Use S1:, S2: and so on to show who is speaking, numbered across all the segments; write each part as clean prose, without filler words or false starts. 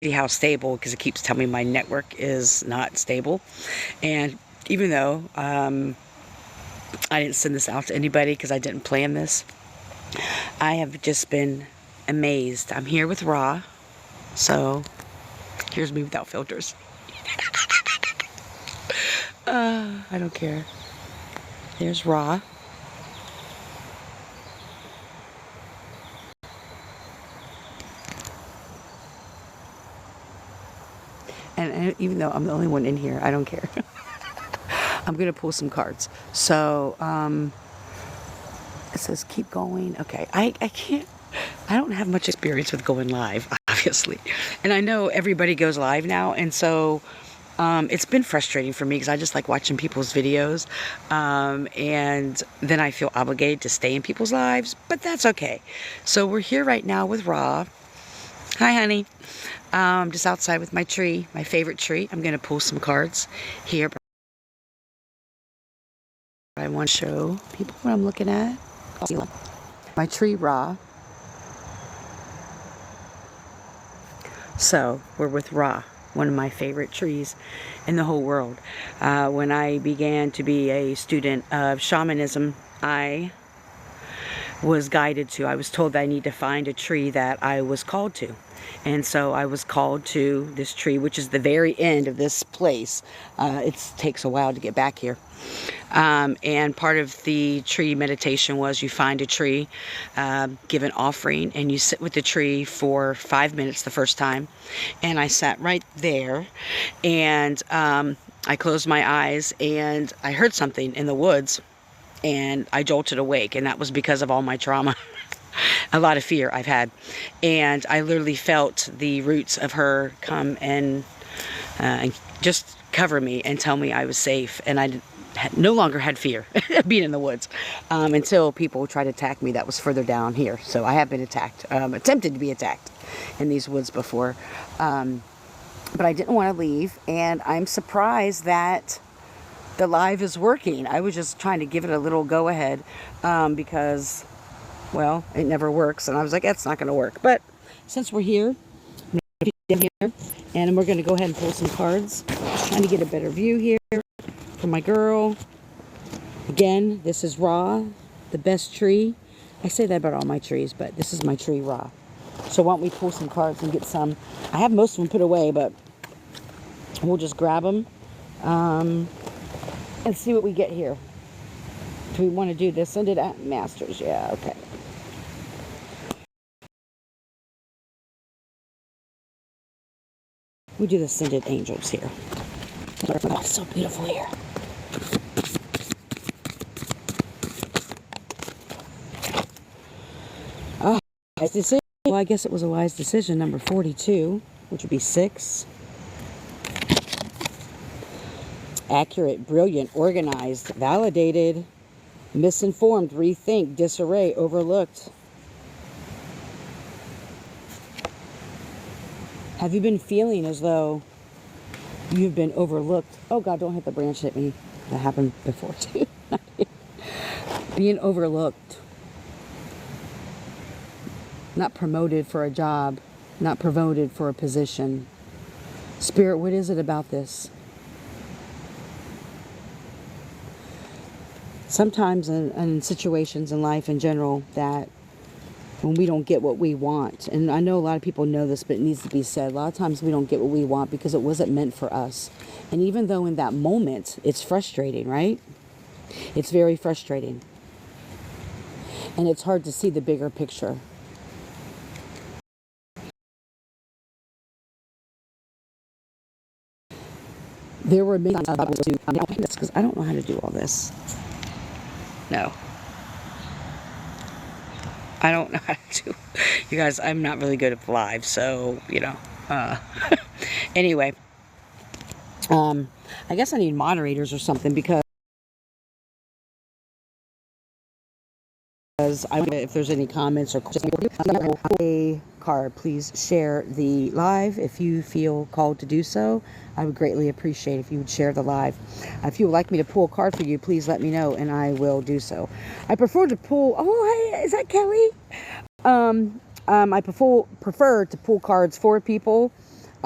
S1: how stable, because it keeps telling me my network is not stable. And even though I didn't send this out to anybody because I didn't plan this, I have just been amazed. I'm here with Ra, so here's me without filters. I don't care. There's Ra. And even though I'm the only one in here, I don't care. I'm going to pull some cards. So, it says keep going. Okay, I can't, I don't have much experience with going live, obviously. And I know everybody goes live now, and so it's been frustrating for me because I just like watching people's videos. And then I feel obligated to stay in people's lives, but that's okay. So we're here right now with Ra. Hi, honey. Just outside with my tree, my favorite tree. I'm going to pull some cards here. I want to show people what I'm looking at. My tree, Ra. So we're with Ra, one of my favorite trees in the whole world. When I began to be a student of shamanism, I was told that I need to find a tree that I was called to. And so I was called to this tree, which is the very end of this place. It takes a while to get back here. And part of the tree meditation was you find a tree, give an offering, and you sit with the tree for 5 minutes the first time. And I sat right there, and I closed my eyes, and I heard something in the woods, and I jolted awake, and that was because of all my trauma. A lot of fear I've had. And I literally felt the roots of her come and just cover me and tell me I was safe. And I no longer had fear being in the woods until people tried to attack me. That was further down here. So I have been attacked, attempted to be attacked in these woods before. But I didn't want to leave. And I'm surprised that the live is working. I was just trying to give it a little go ahead because, well, it never works. And I was like, that's not going to work. But since we're here, and we're going to go ahead and pull some cards. Just trying to get a better view here for my girl. Again, this is Ra, the best tree. I say that about all my trees, but this is my tree, Ra. So why don't we pull some cards and get some. I have most of them put away, but we'll just grab them and see what we get here. Do we want to do this? Send it at Masters. Yeah, okay. We do the Sended Angels here. Oh, it's so beautiful here. Oh, wise decision. Well, I guess it was a wise decision. Number 42, which would be 6. Accurate, brilliant, organized, validated, misinformed, rethink, disarray, overlooked. Have you been feeling as though you've been overlooked? Oh God, don't hit the branch, hit me. That happened before too. Being overlooked. Not promoted for a job. Not promoted for a position. Spirit, what is it about this? Sometimes in situations in life in general that when we don't get what we want, and I know a lot of people know this, but it needs to be said, a lot of times we don't get what we want because it wasn't meant for us. And even though in that moment it's frustrating, right? It's very frustrating. And it's hard to see the bigger picture. There were many times I was because I don't know how to do all this. No. I don't know how to do. You guys, I'm not really good at live, so, you know. Anyway. I guess I need moderators or something because if there's any comments or questions, a card, please share the live if you feel called to do so. I would greatly appreciate if you would share the live. If you would like me to pull a card for you, please let me know and I will do so. I prefer to pull. Oh, hey, is that Kelly? I prefer to pull cards for people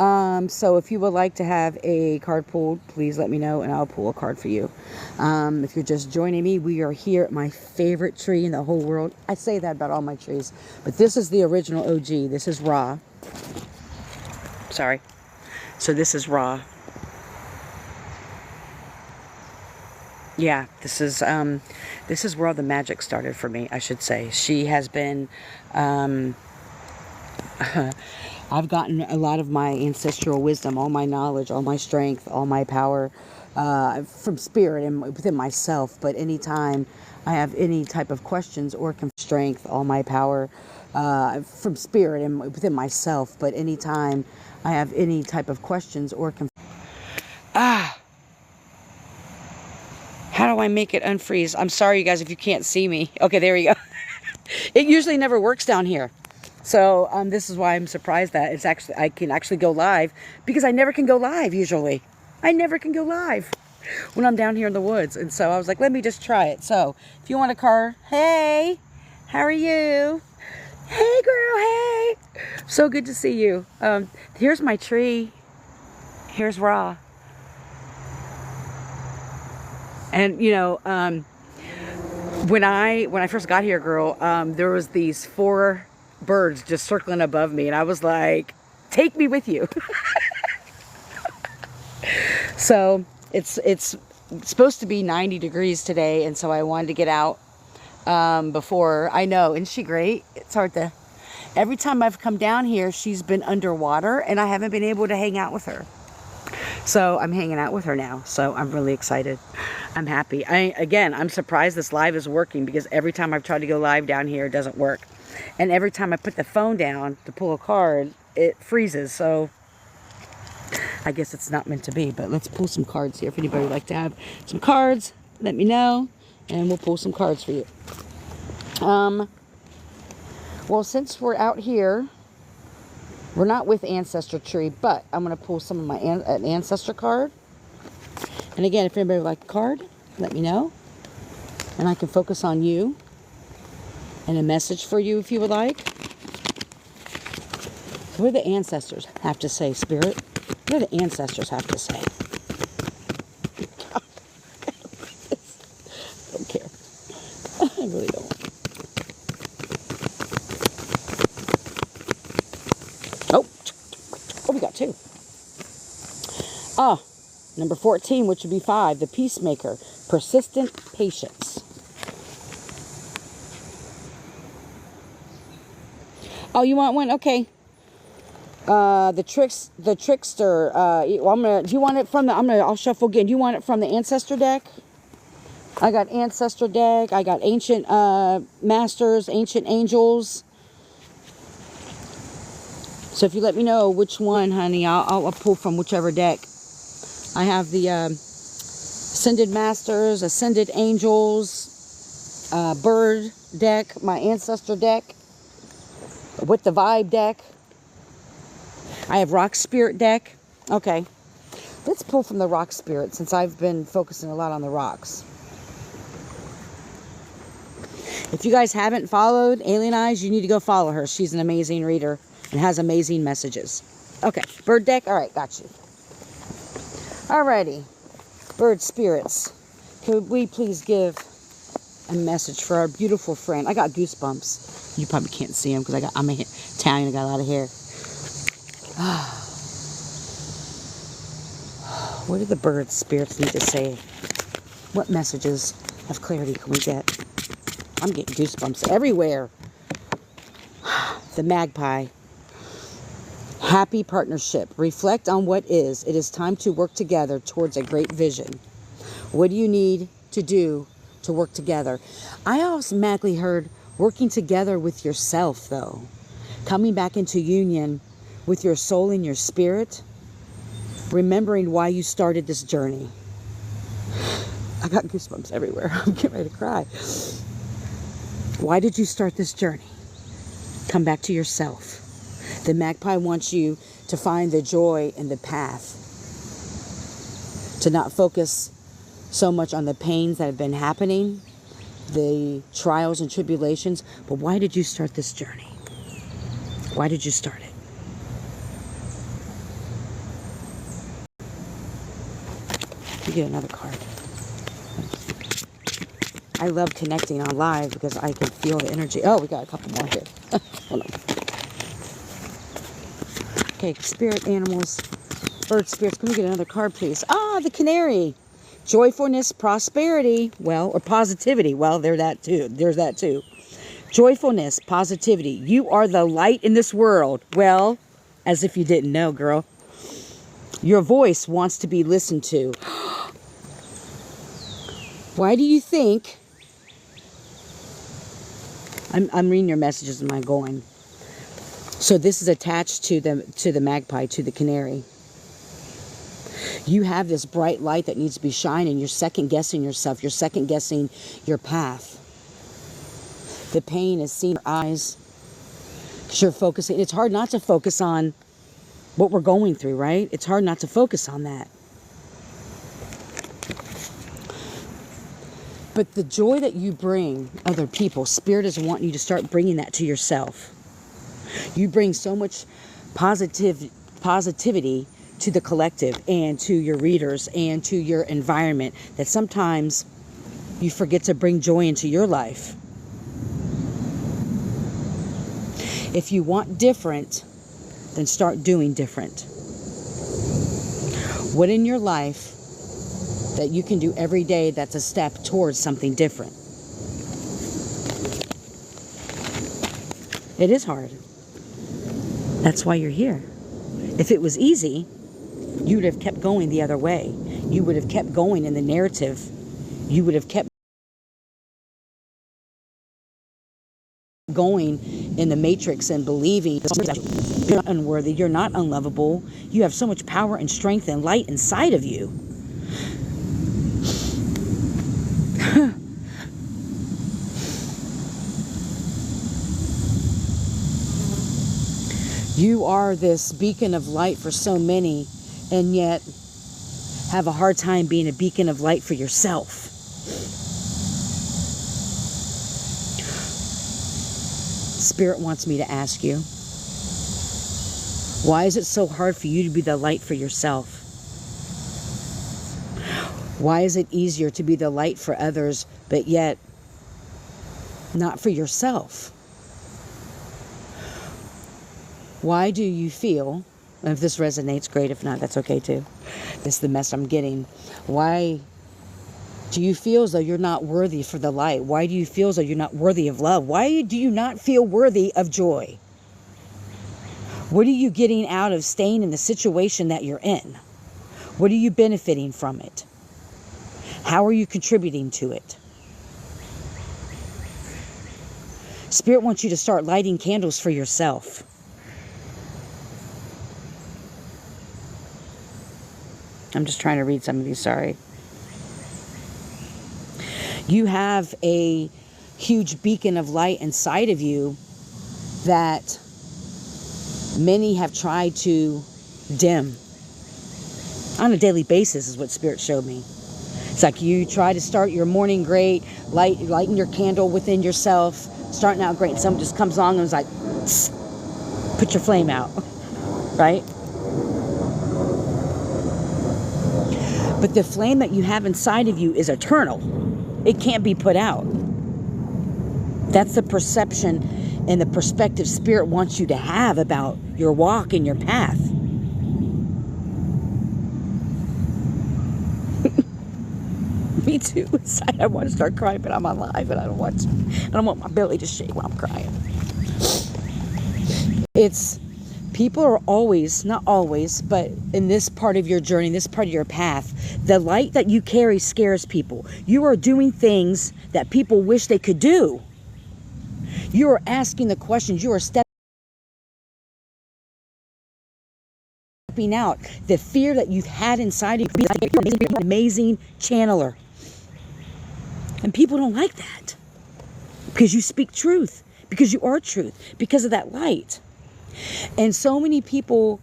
S1: So if you would like to have a card pulled, please let me know and I'll pull a card for you. If you're just joining me, we are here at my favorite tree in the whole world. I say that about all my trees, but this is the original OG. This is Ra. Sorry. So this is Ra. Yeah, this is where all the magic started for me, I should say. She has been, I've gotten a lot of my ancestral wisdom, all my knowledge, all my strength, all my power from spirit and within myself. But anytime I have any type of questions or strength, all my power from spirit and within myself. But anytime I have any type of questions or how do I make it unfreeze? I'm sorry, you guys, if you can't see me. Okay, there we go. It usually never works down here. So this is why I'm surprised that I can actually go live, because I never can go live usually. I never can go live when I'm down here in the woods. And so I was like, let me just try it. So if you want a card, hey, how are you? Hey, girl, hey. So good to see you. Here's my tree. Here's Ra. And, you know, when I first got here, girl, there was these 4 birds just circling above me. And I was like, take me with you. So it's supposed to be 90 degrees today. And so I wanted to get out before. I know, isn't she great? It's hard to... Every time I've come down here, she's been underwater and I haven't been able to hang out with her. So I'm hanging out with her now. So I'm really excited. I'm happy. I'm surprised this live is working, because every time I've tried to go live down here, it doesn't work. And every time I put the phone down to pull a card, it freezes. So I guess it's not meant to be. But let's pull some cards here. If anybody would like to have some cards, let me know. And we'll pull some cards for you. Well, since we're out here, we're not with Ancestor Tree, but I'm going to pull some of my an Ancestor card. And again, if anybody would like a card, let me know. And I can focus on you. And a message for you if you would like. What do the ancestors have to say, Spirit? What do the ancestors have to say? I don't care. I really don't. Oh, we got 2. Number 14, which would be 5, the Peacemaker, persistent patience. Oh, you want one? Okay. The trickster. Well, do you want it from the? I'll shuffle again. Do you want it from the Ancestor deck? I got Ancestor deck. I got Ancient Masters, Ancient Angels. So if you let me know which one, honey, I'll pull from whichever deck. I have the Ascended Masters, Ascended Angels, Bird deck, my Ancestor deck, with the Vibe deck. I have Rock Spirit deck. Okay, let's pull from the Rock Spirit, since I've been focusing a lot on the rocks. If you guys haven't followed Alien Eyes, you need to go follow her. She's an amazing reader and has amazing messages. Okay, Bird deck. All right, got you. Alrighty, bird spirits, could we please give a message for our beautiful friend? I got goosebumps. You probably can't see them because I'm Italian. I got a lot of hair. What do the bird spirits need to say? What messages of clarity can we get? I'm getting goosebumps everywhere. The magpie. Happy partnership. Reflect on what is. It is time to work together towards a great vision. What do you need to do to work together? I automatically heard working together with yourself, though. Coming back into union with your soul and your spirit. Remembering why you started this journey. I got goosebumps everywhere. I'm getting ready to cry. Why did you start this journey? Come back to yourself. The magpie wants you to find the joy in the path. To not focus so much on the pains that have been happening, the trials and tribulations. But why did you start this journey? Why did you start it? You get another card. I love connecting on live because I can feel the energy. Oh, we got a couple more here. Hold on. Okay, spirit animals, bird spirits. Can we get another card, please? Ah, the canary. Joyfulness, prosperity. Well, or positivity. Well, there's that too. There's that too. Joyfulness, positivity. You are the light in this world. Well, as if you didn't know, girl. Your voice wants to be listened to. Why do you think... I'm reading your messages. Am I going? So this is attached to the magpie, to the canary. You have this bright light that needs to be shining. You're second guessing yourself. You're second guessing your path. The pain is seen in your eyes. Because you're focusing. It's hard not to focus on what we're going through, right? It's hard not to focus on that. But the joy that you bring other people, Spirit is wanting you to start bringing that to yourself. You bring so much positivity to the collective and to your readers and to your environment that sometimes you forget to bring joy into your life. If you want different, then start doing different. What in your life that you can do every day that's a step towards something different? It is hard. That's why you're here. If it was easy, you would have kept going the other way. You would have kept going in the narrative. You would have kept going in the matrix and believing you're not unworthy, you're not unlovable. You have so much power and strength and light inside of you. You are this beacon of light for so many, and yet have a hard time being a beacon of light for yourself. Spirit wants me to ask you, why is it so hard for you to be the light for yourself? Why is it easier to be the light for others, but yet not for yourself? Why do you feel, and if this resonates, great. If not, that's okay too. This is the mess I'm getting. Why do you feel as though you're not worthy for the light? Why do you feel as though you're not worthy of love? Why do you not feel worthy of joy? What are you getting out of staying in the situation that you're in? What are you benefiting from it? How are you contributing to it? Spirit wants you to start lighting candles for yourself. I'm just trying to read some of these, sorry. You have a huge beacon of light inside of you that many have tried to dim on a daily basis, is what Spirit showed me. It's like you try to start your morning great, lighting your candle within yourself, starting out great, and someone just comes along and is like, put your flame out, right? But the flame that you have inside of you is eternal. It can't be put out. That's the perception and the perspective Spirit wants you to have about your walk and your path. Me too. I want to start crying, but I'm on live and I don't want my belly to shake while I'm crying. People are always, not always, but in this part of your journey, this part of your path, the light that you carry scares people. You are doing things that people wish they could do. You are asking the questions. You are stepping out. The fear that you've had inside of you, you're an amazing channeler. And people don't like that. Because you speak truth. Because you are truth. Because of that light. And so many people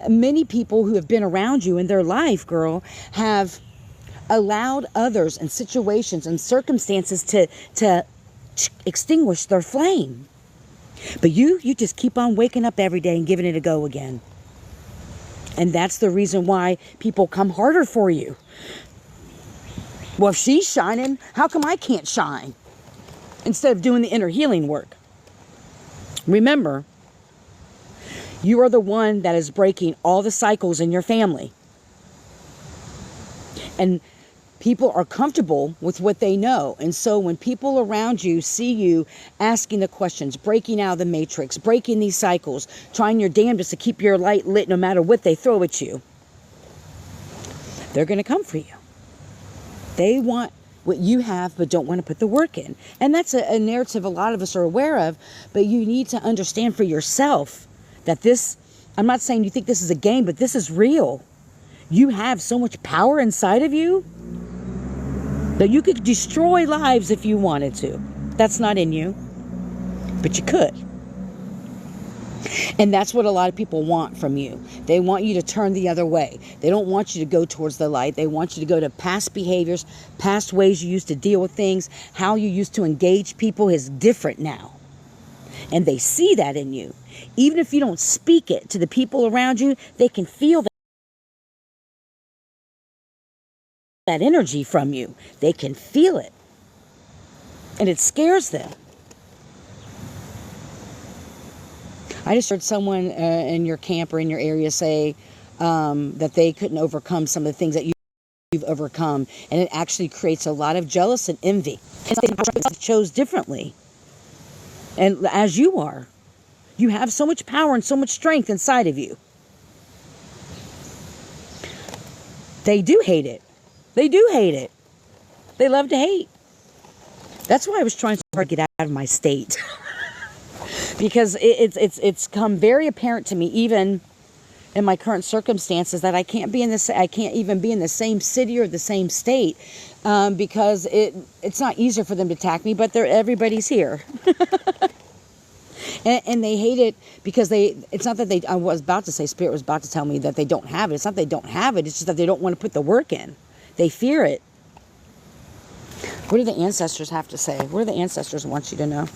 S1: who have been around you in their life, girl, have allowed others and situations and circumstances to extinguish their flame. But you just keep on waking up every day and giving it a go again. And that's the reason why people come harder for you. Well, if she's shining, how come I can't shine? Instead of doing the inner healing work. Remember, you are the one that is breaking all the cycles in your family. And people are comfortable with what they know. And so when people around you see you asking the questions, breaking out of the matrix, breaking these cycles, trying your damnedest to keep your light lit no matter what they throw at you, they're going to come for you. They want what you have but don't want to put the work in. And that's a narrative a lot of us are aware of, but you need to understand for yourself that this, I'm not saying you think this is a game, but this is real. You have so much power inside of you that you could destroy lives if you wanted to. That's not in you, but you could. And that's what a lot of people want from you. They want you to turn the other way. They don't want you to go towards the light. They want you to go to past behaviors, past ways you used to deal with things. How you used to engage people is different now. And they see that in you. Even if you don't speak it to the people around you, they can feel that energy from you. They can feel it. And it scares them. I just heard someone in your camp or in your area say that they couldn't overcome some of the things that you've overcome. And it actually creates a lot of jealousy and envy. And they chose differently. And as you are, you have so much power and so much strength inside of you. They do hate it. They do hate it. They love to hate. That's why I was trying to get out of my state. Because it's come very apparent to me, even in my current circumstances, that I can't even be in the same city or the same state, because it's not easier for them to attack me, but everybody's here. And they hate it because it's not that I was about to say, Spirit was about to tell me that they don't have it. It's not they don't have it. It's just that they don't want to put the work in. They fear it. What do the ancestors have to say? What do the ancestors want you to know?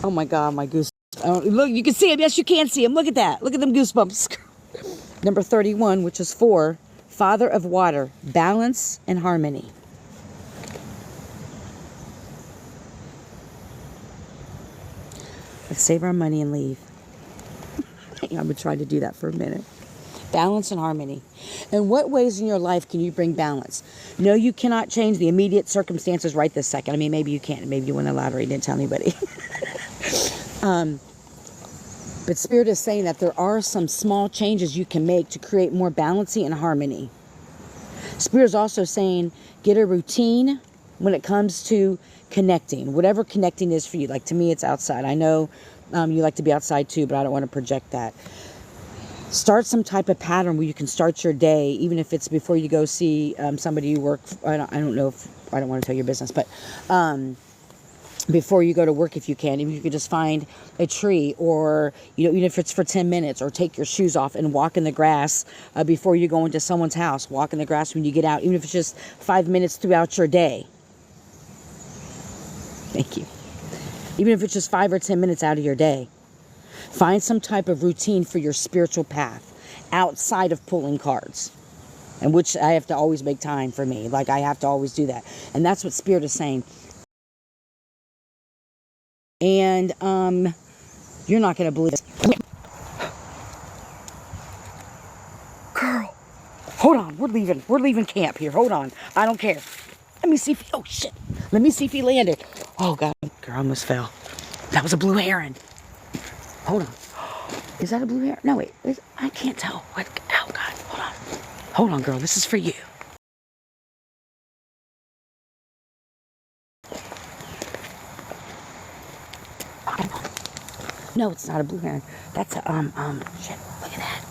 S1: Oh my God, my goose. Oh, look, you can see him. Yes, you can see him. Look at that. Look at them goosebumps. Number 31, which is 4, Father of Water, balance and harmony. Let's save our money and leave. I'm going to try to do that for a minute. Balance and harmony. In what ways in your life can you bring balance? No, you cannot change the immediate circumstances right this second. I mean, maybe you can't. Maybe you won the lottery. Didn't tell anybody. But Spirit is saying that there are some small changes you can make to create more balance and harmony. Spirit is also saying get a routine when it comes to connecting. Whatever connecting is for you. Like to me, it's outside. I know you like to be outside too, but I don't want to project that. Start some type of pattern where you can start your day, even if it's before you go see somebody you work. I don't know if I don't want to tell your business, but before you go to work, if you can, if you could just find a tree, or even if it's for 10 minutes, or take your shoes off and walk in the grass before you go into someone's house. Walk in the grass when you get out, even if it's just 5 minutes throughout your day. Thank you. Even if it's just 5 or 10 minutes out of your day. Find some type of routine for your spiritual path outside of pulling cards. And which I have to always make time for me. Like I have to always do that. And that's what Spirit is saying. And you're not going to believe this. Girl, hold on. We're leaving. We're leaving camp here. Hold on. I don't care. Let me see if oh shit. Let me see if he landed. Oh God, girl, I almost fell. That was a blue heron. Hold on. Is that a blue heron? No, wait. I can't tell. What? Oh God, hold on. Hold on, girl. This is for you. No, it's not a blue heron. That's a shit. Look at that.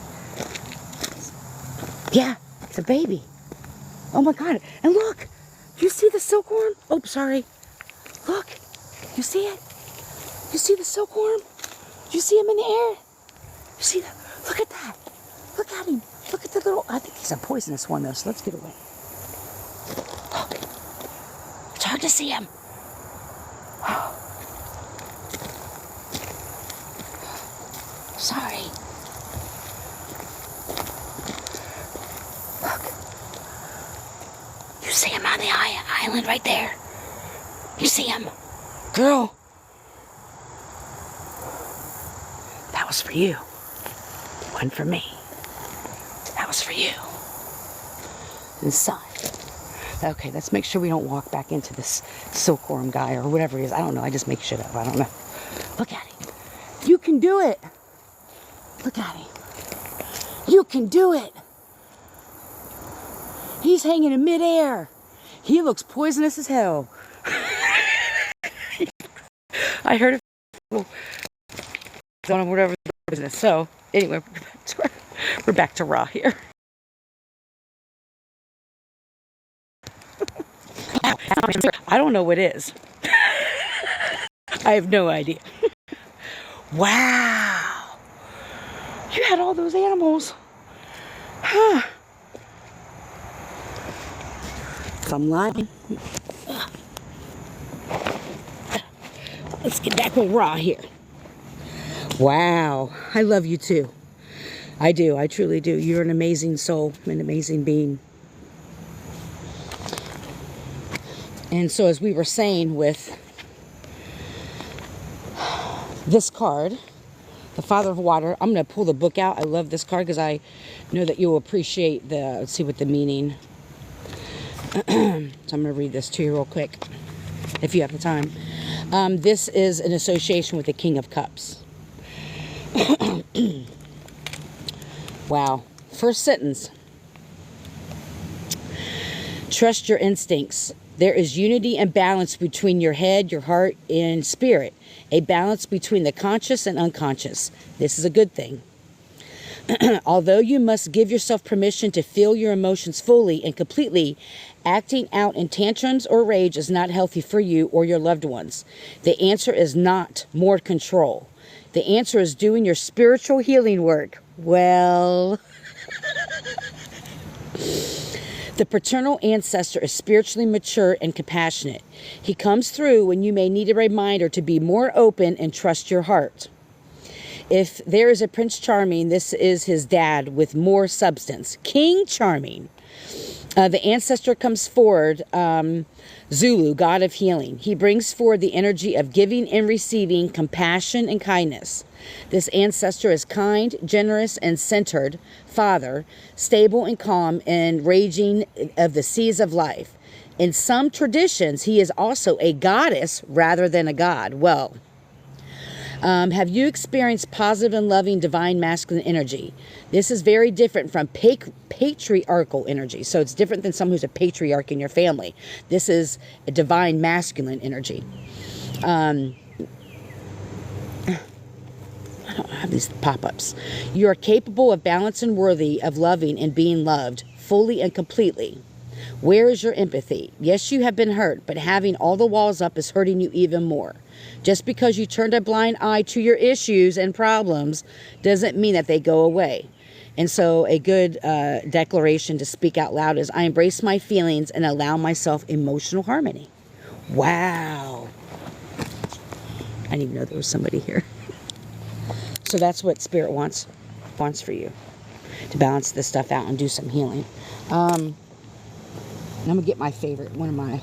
S1: Yeah, it's a baby. Oh my God! And look, you see the silkworm? Oh, sorry. Look, you see it? You see the silkworm? You see him in the air? You see that? Look at that. Look at him. Look at the little. I think he's a poisonous one though. So let's get away. Look. It's hard to see him. Sorry. Look. You see him on the island right there. You see him. Girl. That was for you. One for me. That was for you. Inside. Okay, let's make sure we don't walk back into this silkworm guy or whatever he is. I don't know. I just make shit up. I don't know. Look at him. You can do it. Look at him. You can do it. He's hanging in midair. He looks poisonous as hell. I heard it on whatever business. So anyway, we're back to raw here. I don't know what is. I have no idea. Wow. You had all those animals. Huh. Some lying. Let's get back with raw here. Wow. I love you too. I do. I truly do. You're an amazing soul, an amazing being. And so as we were saying with this card, the Father of Water, I'm going to pull the book out. I love this card because I know that you'll appreciate the, let's see what the meaning. So I'm going to read this to you real quick, if you have the time. This is an association with the King of Cups. Wow. First sentence. Trust your instincts. There is unity and balance between your head, your heart, and spirit. A balance between the conscious and unconscious. This is a good thing. Although you must give yourself permission to feel your emotions fully and completely, acting out in tantrums or rage is not healthy for you or your loved ones. The answer is not more control. The answer is doing your spiritual healing work. Well... The paternal ancestor is spiritually mature and compassionate. He comes through when you may need a reminder to be more open and trust your heart. If there is a Prince Charming, this is his dad with more substance. King Charming. The ancestor comes forward, Zulu, god of healing. He brings forward the energy of giving and receiving, compassion and kindness. This ancestor is kind, generous, and centered father, stable and calm and raging of the seas of life. In some traditions, he is also a goddess rather than a god. Well, have you experienced positive and loving divine masculine energy? This is very different from patriarchal energy. So it's different than someone who's a patriarch in your family. This is a divine masculine energy. I don't have these pop-ups. You are capable of balance and worthy of loving and being loved fully and completely. Where is your empathy? Yes, you have been hurt, but having all the walls up is hurting you even more. Just because you turned a blind eye to your issues and problems doesn't mean that they go away. And so a good declaration to speak out loud is, I embrace my feelings and allow myself emotional harmony. Wow. I didn't even know there was somebody here. So that's what Spirit wants for you, to balance this stuff out and do some healing. I'm going to get my favorite, one of my,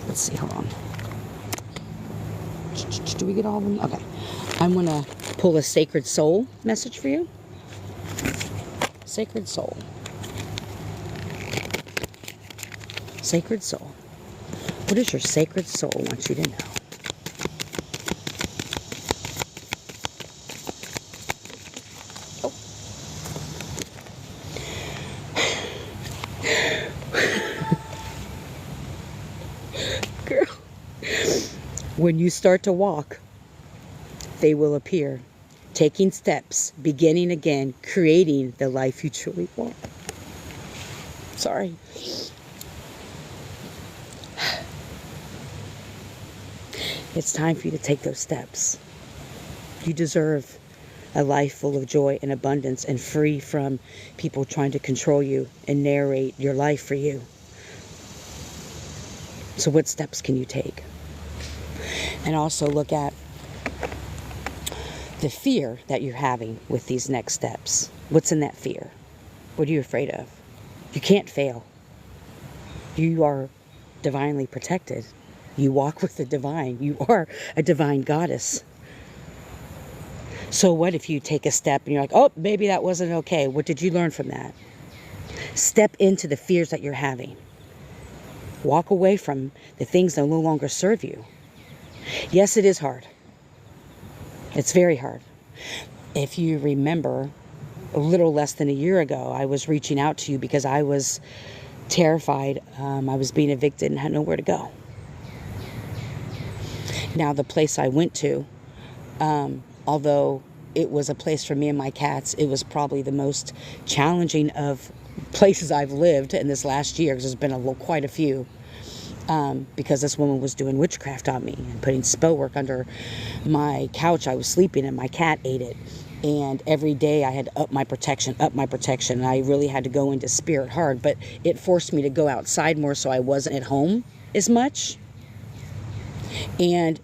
S1: let's see, hold on. Do we get all of them? Okay. I'm going to pull a Sacred Soul message for you. Sacred Soul. Sacred Soul. What does your Sacred Soul want you to know? Girl, when you start to walk, they will appear. Taking steps, beginning again, creating the life you truly want. Sorry. It's time for you to take those steps. You deserve a life full of joy and abundance and free from people trying to control you and narrate your life for you. So what steps can you take? And also look at the fear that you're having with these next steps. What's in that fear? What are you afraid of? You can't fail. You are divinely protected. You walk with the divine. You are a divine goddess. So what if you take a step and you're like, oh, maybe that wasn't okay. What did you learn from that? Step into the fears that you're having. Walk away from the things that no longer serve you. Yes, it is hard. It's very hard. If you remember, a little less than a year ago, I was reaching out to you because I was terrified. I was being evicted and had nowhere to go. Now, the place I went to, although it was a place for me and my cats, it was probably the most challenging of places I've lived in this last year, because there's been quite a few. Because this woman was doing witchcraft on me and putting spell work under my couch. I was sleeping and my cat ate it. And every day I had to up my protection. And I really had to go into spirit hard. But it forced me to go outside more, so I wasn't at home as much. And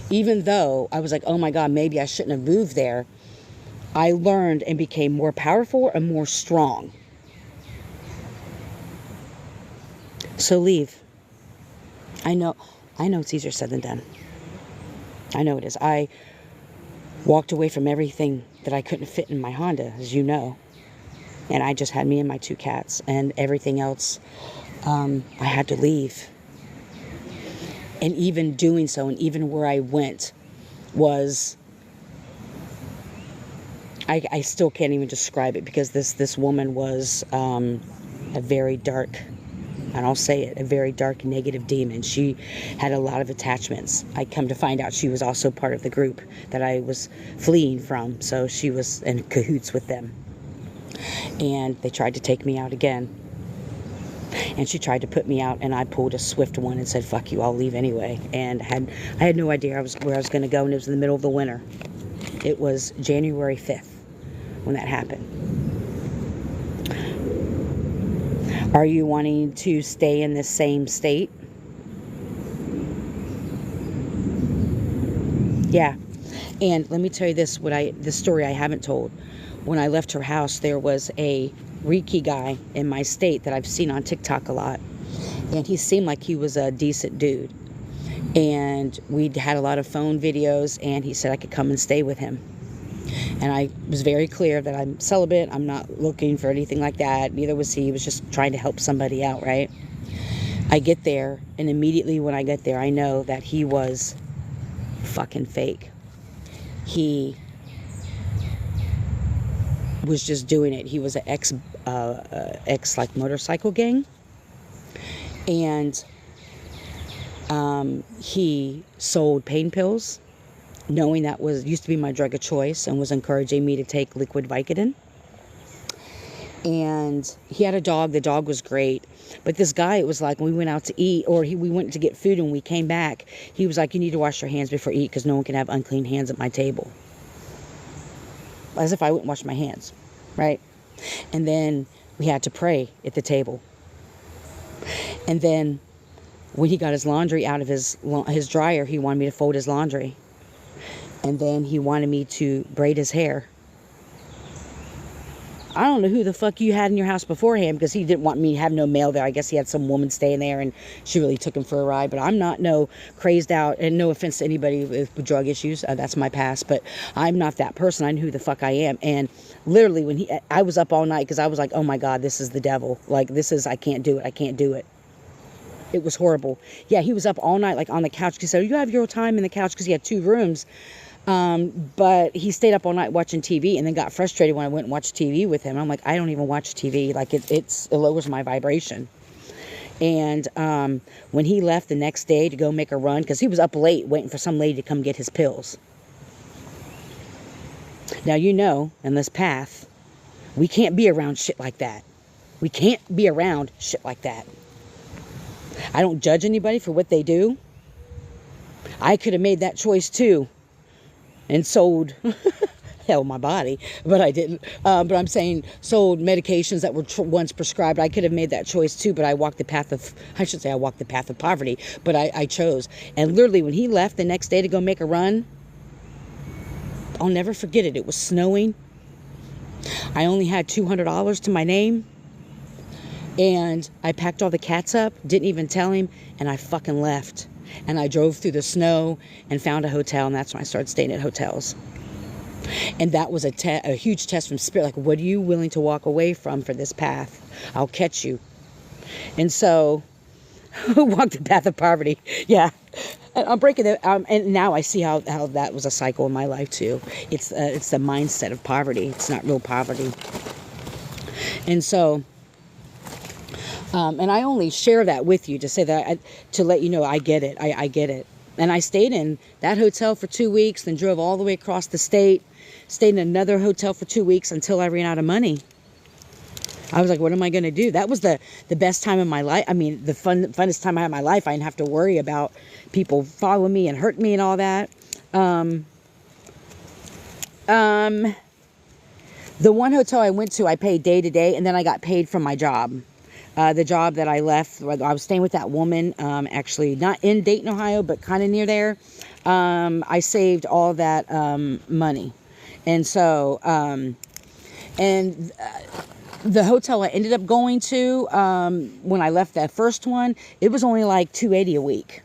S1: even though I was like, oh my God, maybe I shouldn't have moved there, I learned and became more powerful and more strong. So leave. I know it's easier said than done. I know it is. I walked away from everything that I couldn't fit in my Honda, as you know. And I just had me and my 2 cats, and everything else, I had to leave. And even doing so, and even where I went, was, I still can't even describe it, because this woman was a very dark, and I'll say it, a very dark, negative demon. She had a lot of attachments. I come to find out she was also part of the group that I was fleeing from, so she was in cahoots with them. And they tried to take me out again. And she tried to put me out, and I pulled a swift one and said, fuck you, I'll leave anyway. And I had no idea where I was going to go, and it was in the middle of the winter. It was January 5th when that happened. Are you wanting to stay in the same state? Yeah. And let me tell you this, this story I haven't told. When I left her house, there was a Reiki guy in my state that I've seen on TikTok a lot. And he seemed like he was a decent dude. And we'd had a lot of phone videos, and he said I could come and stay with him. And I was very clear that I'm celibate. I'm not looking for anything like that. Neither was he. He was just trying to help somebody out, right? I get there, and immediately when I get there, I know that he was fucking fake. He was just doing it. He was an ex like motorcycle gang, and he sold pain pills, knowing that used to be my drug of choice, and was encouraging me to take liquid Vicodin. And he had a dog. The dog was great. But this guy, it was like when we went out to eat, or we went to get food and we came back, he was like, you need to wash your hands before you eat, because no one can have unclean hands at my table. As if I wouldn't wash my hands, right? And then we had to pray at the table. And then when he got his laundry out of his dryer, he wanted me to fold his laundry. And then he wanted me to braid his hair. I don't know who the fuck you had in your house beforehand, because he didn't want me to have no mail there. I guess he had some woman staying there, and she really took him for a ride. But I'm not no crazed out, and no offense to anybody with drug issues. That's my past. But I'm not that person. I know who the fuck I am. And literally, when I was up all night, because I was like, oh my God, this is the devil. Like, I can't do it. I can't do it. It was horrible. Yeah, he was up all night, like on the couch. He said, you have your time in the couch, because he had 2 rooms. But he stayed up all night watching TV, and then got frustrated when I went and watched TV with him. I'm like, I don't even watch TV. Like, it lowers my vibration. And when he left the next day to go make a run, because he was up late waiting for some lady to come get his pills. Now, you know, in this path, we can't be around shit like that. We can't be around shit like that. I don't judge anybody for what they do. I could have made that choice too, and sold hell, my body, but I didn't. But I'm saying sold medications that were once prescribed. I could have made that choice too, but I walked the path of, I should say I walked the path of poverty, but I chose. And literally when he left the next day to go make a run, I'll never forget it. It was snowing. I only had $200 to my name. And I packed all the cats up, didn't even tell him, and I fucking left. And I drove through the snow and found a hotel, and that's when I started staying at hotels. And that was a huge test from Spirit. Like, what are you willing to walk away from for this path? I'll catch you. And so, walk the path of poverty. Yeah. I'm breaking it. And now I see how that was a cycle in my life too. It's the mindset of poverty. It's not real poverty. And so, and I only share that with you to say that, to let you know I get it. I get it. And I stayed in that hotel for 2 weeks, then drove all the way across the state, stayed in another hotel for 2 weeks until I ran out of money. I was like, what am I going to do? That was the best time of my life. I mean, the funnest time I had in my life. I didn't have to worry about people following me and hurting me and all that. The one hotel I went to, I paid day to day, and then I got paid from my job. The job that I left, I was staying with that woman, actually not in Dayton, Ohio, but kind of near there. I saved all that money. And so, the hotel I ended up going to, when I left that first one, it was only like $280 a week.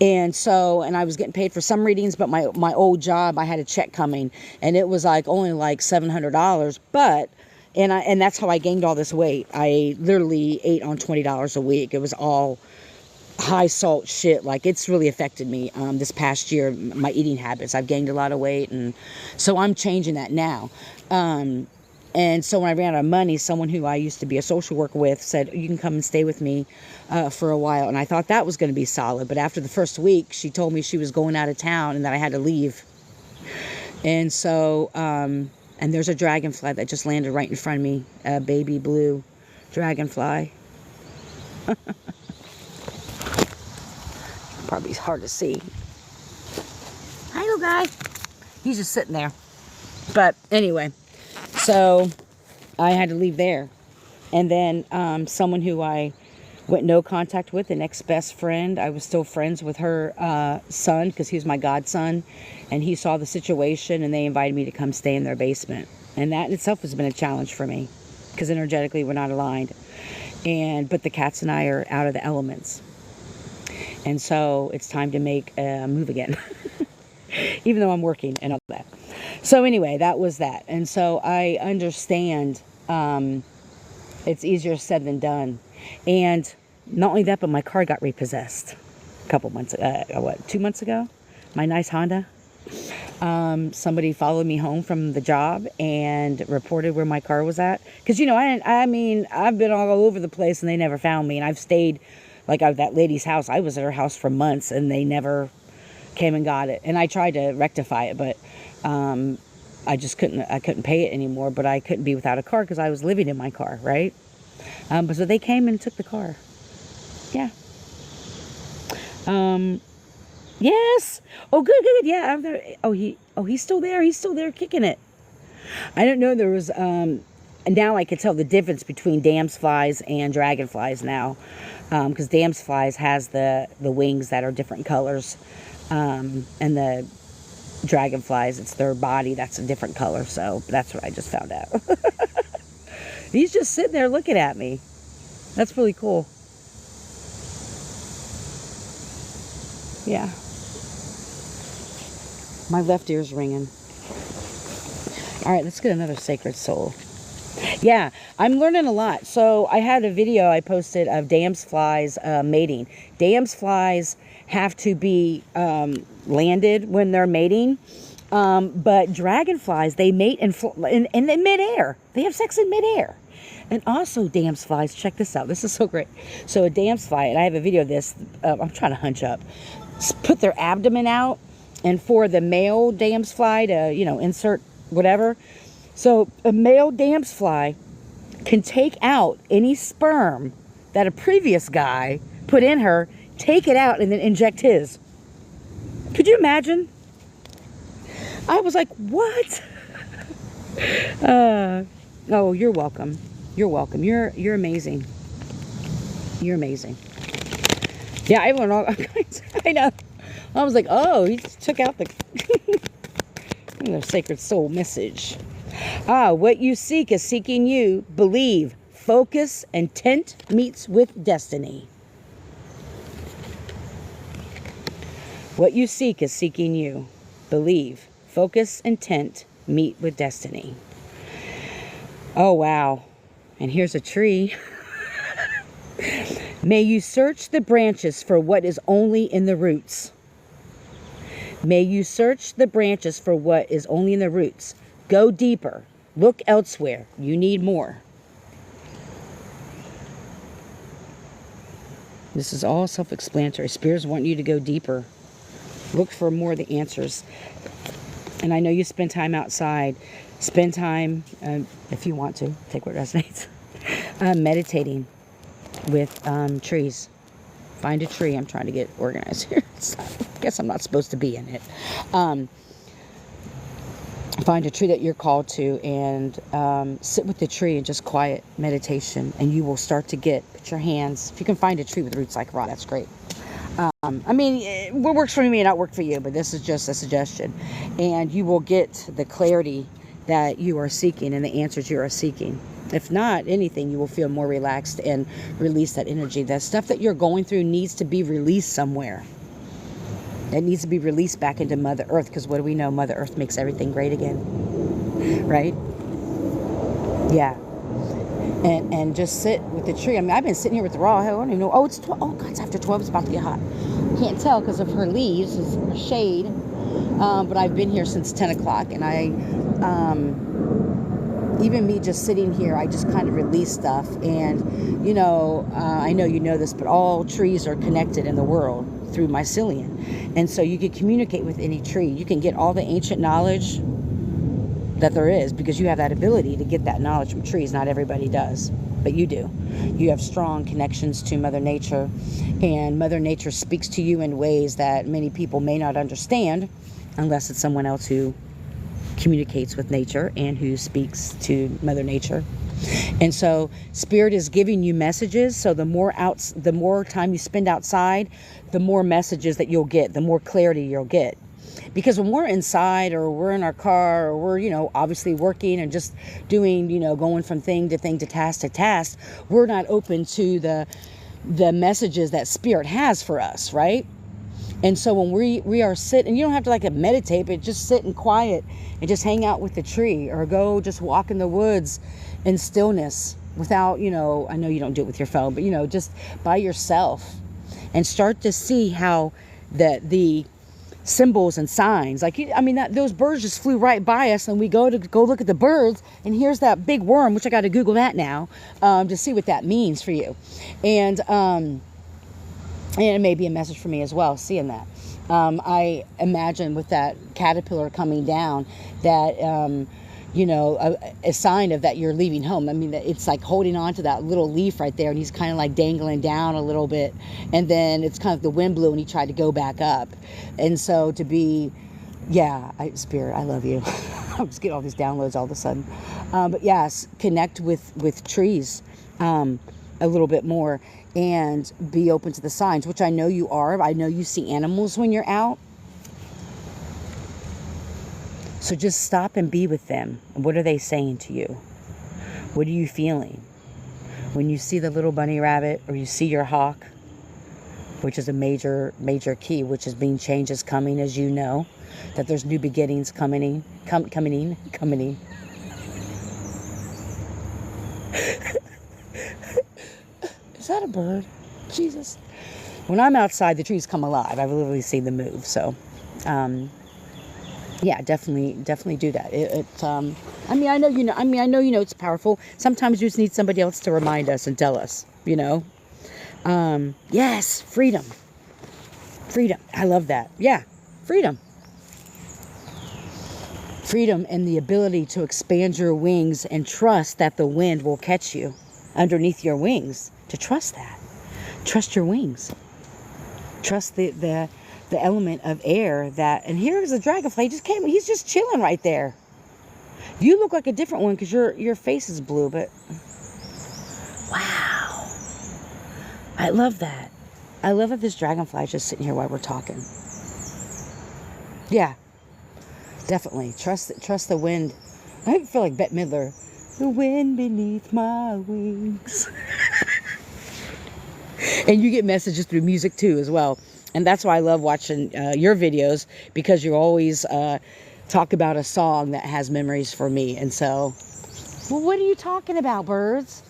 S1: And so, and I was getting paid for some readings, but my old job, I had a check coming, and it was like only like $700. But, and that's how I gained all this weight. I literally ate on $20 a week. It was all high salt shit. Like, it's really affected me this past year, my eating habits. I've gained a lot of weight, and so I'm changing that now. And so when I ran out of money, someone who I used to be a social worker with said, you can come and stay with me for a while. And I thought that was going to be solid. But after the first week, she told me she was going out of town and that I had to leave. And so, and there's a dragonfly that just landed right in front of me, a baby blue dragonfly. Probably hard to see. Hi, little guy. He's just sitting there. But anyway. So I had to leave there. And then someone who I went no contact with, an ex-best friend, I was still friends with her son because he was my godson. And he saw the situation and they invited me to come stay in their basement. And that in itself has been a challenge for me because energetically we're not aligned. But the cats and I are out of the elements. And so it's time to make a move again. Even though I'm working and all that. So anyway, that was that. And so I understand it's easier said than done. And not only that, but my car got repossessed a couple months, 2 months ago? My nice Honda. Somebody followed me home from the job and reported where my car was at. Because, you know, I've been all over the place and they never found me. And I've stayed, like at that lady's house. I was at her house for months and they never came and got it. And I tried to rectify it, but I just couldn't pay it anymore. But I couldn't be without a car because I was living in my car, right? But so they came and took the car. Yeah. Yes. Oh, good. Yeah. I'm there. He's still there. He's still there kicking it. I don't know. There was, now I can tell the difference between damselflies and dragonflies now. Because damselflies has the wings that are different colors. And the dragonflies, it's their body that's a different color. So that's what I just found out. He's just sitting there looking at me. That's really cool. Yeah. My left ear's ringing. All right, let's get another sacred soul. Yeah, I'm learning a lot. So I had a video I posted of damselflies mating. Damselflies have to be landed when they're mating. But dragonflies, they mate in midair. They have sex in midair. And also damselflies, check this out. This is so great. So a damselfly, and I have a video of this. I'm trying to hunch up. Put their abdomen out. And for the male damselfly to, insert whatever. So a male damselfly can take out any sperm that a previous guy put in her, take it out, and then inject his. Could you imagine? I was like, what? Oh, you're welcome. You're welcome. You're amazing. You're amazing. Yeah, I went all kinds. I know. I was like, oh, he just took out the sacred soul message. What you seek is seeking you. Believe. Focus. Intent meets with destiny. What you seek is seeking you. Believe. Focus. Intent meet with destiny. Oh, wow. And here's a tree. May you search the branches for what is only in the roots. May you search the branches for what is only in the roots. Go deeper. Look elsewhere. You need more. This is all self-explanatory. Spirits want you to go deeper. Look for more of the answers. And I know you spend time outside. Spend time, if you want to, take what resonates, meditating with trees. Find a tree. I'm trying to get organized here. I guess I'm not supposed to be in it. Find a tree that you're called to and sit with the tree in just quiet meditation, and you will start to put your hands, if you can find a tree with roots like rock, that's great. I mean, what works for me may not work for you, but this is just a suggestion. And you will get the clarity that you are seeking and the answers you are seeking. If not anything, you will feel more relaxed and release that energy. That stuff that you're going through needs to be released somewhere. It needs to be released back into Mother Earth, because what do we know? Mother Earth makes everything great again. Right? Yeah. And just sit with the tree. I mean, I've been sitting here with the raw. I don't even know. Oh, it's 12. Oh, God, it's after 12. It's about to get hot. Can't tell because of her leaves, her shade. But I've been here since 10 o'clock. And even me just sitting here, I just kind of release stuff. And, I know you know this, but all trees are connected in the world through mycelium. And so you can communicate with any tree. You can get all the ancient knowledge that there is, because you have that ability to get that knowledge from trees. Not everybody does, but you do. You have strong connections to Mother Nature, and Mother Nature speaks to you in ways that many people may not understand, unless it's someone else who communicates with nature and who speaks to Mother Nature. And so Spirit is giving you messages. So the more time you spend outside, the more messages that you'll get, the more clarity you'll get. Because when we're inside, or we're in our car, or we're, obviously working and just doing, going from thing to thing, to task, we're not open to the messages that Spirit has for us, right? And so when we are sitting, you don't have to meditate, but just sit in quiet and just hang out with the tree, or go just walk in the woods in stillness without, I know you don't do it with your phone, but, just by yourself, and start to see how the symbols and signs, those birds just flew right by us, and we go look at the birds, and here's that big worm, which I got to Google that now, to see what that means for you. And it may be a message for me as well, seeing that. I imagine with that caterpillar coming down, that a sign of that you're leaving home. I mean, it's like holding on to that little leaf right there, and he's kind of dangling down a little bit, and then it's kind of the wind blew and he tried to go back up. And so to be, Spirit, I love you. I'm just getting all these downloads all of a sudden. But yes, connect with trees a little bit more, and be open to the signs, which I know you are. I know you see animals when you're out. So just stop and be with them. What are they saying to you? What are you feeling? When you see the little bunny rabbit, or you see your hawk, which is a major key, which is being changes coming, as you know, that there's new beginnings coming. Is that a bird? Jesus. When I'm outside, the trees come alive. I've literally seen them move. So, definitely do that. I know you know it's powerful. Sometimes you just need somebody else to remind us and tell us, Yes, freedom. I love that. Yeah, freedom. Freedom, and the ability to expand your wings and trust that the wind will catch you underneath your wings. To trust that. Trust your wings. Trust the element of air that, and here's the dragonfly. He just came. He's just chilling right there. You look like a different one because your face is blue, but wow. I love that. I love that this dragonfly is just sitting here while we're talking. Yeah, definitely. Trust the wind. I feel like Bette Midler. The wind beneath my wings. And you get messages through music too as well. And that's why I love watching your videos, because you always talk about a song that has memories for me. And so, well, what are you talking about, birds?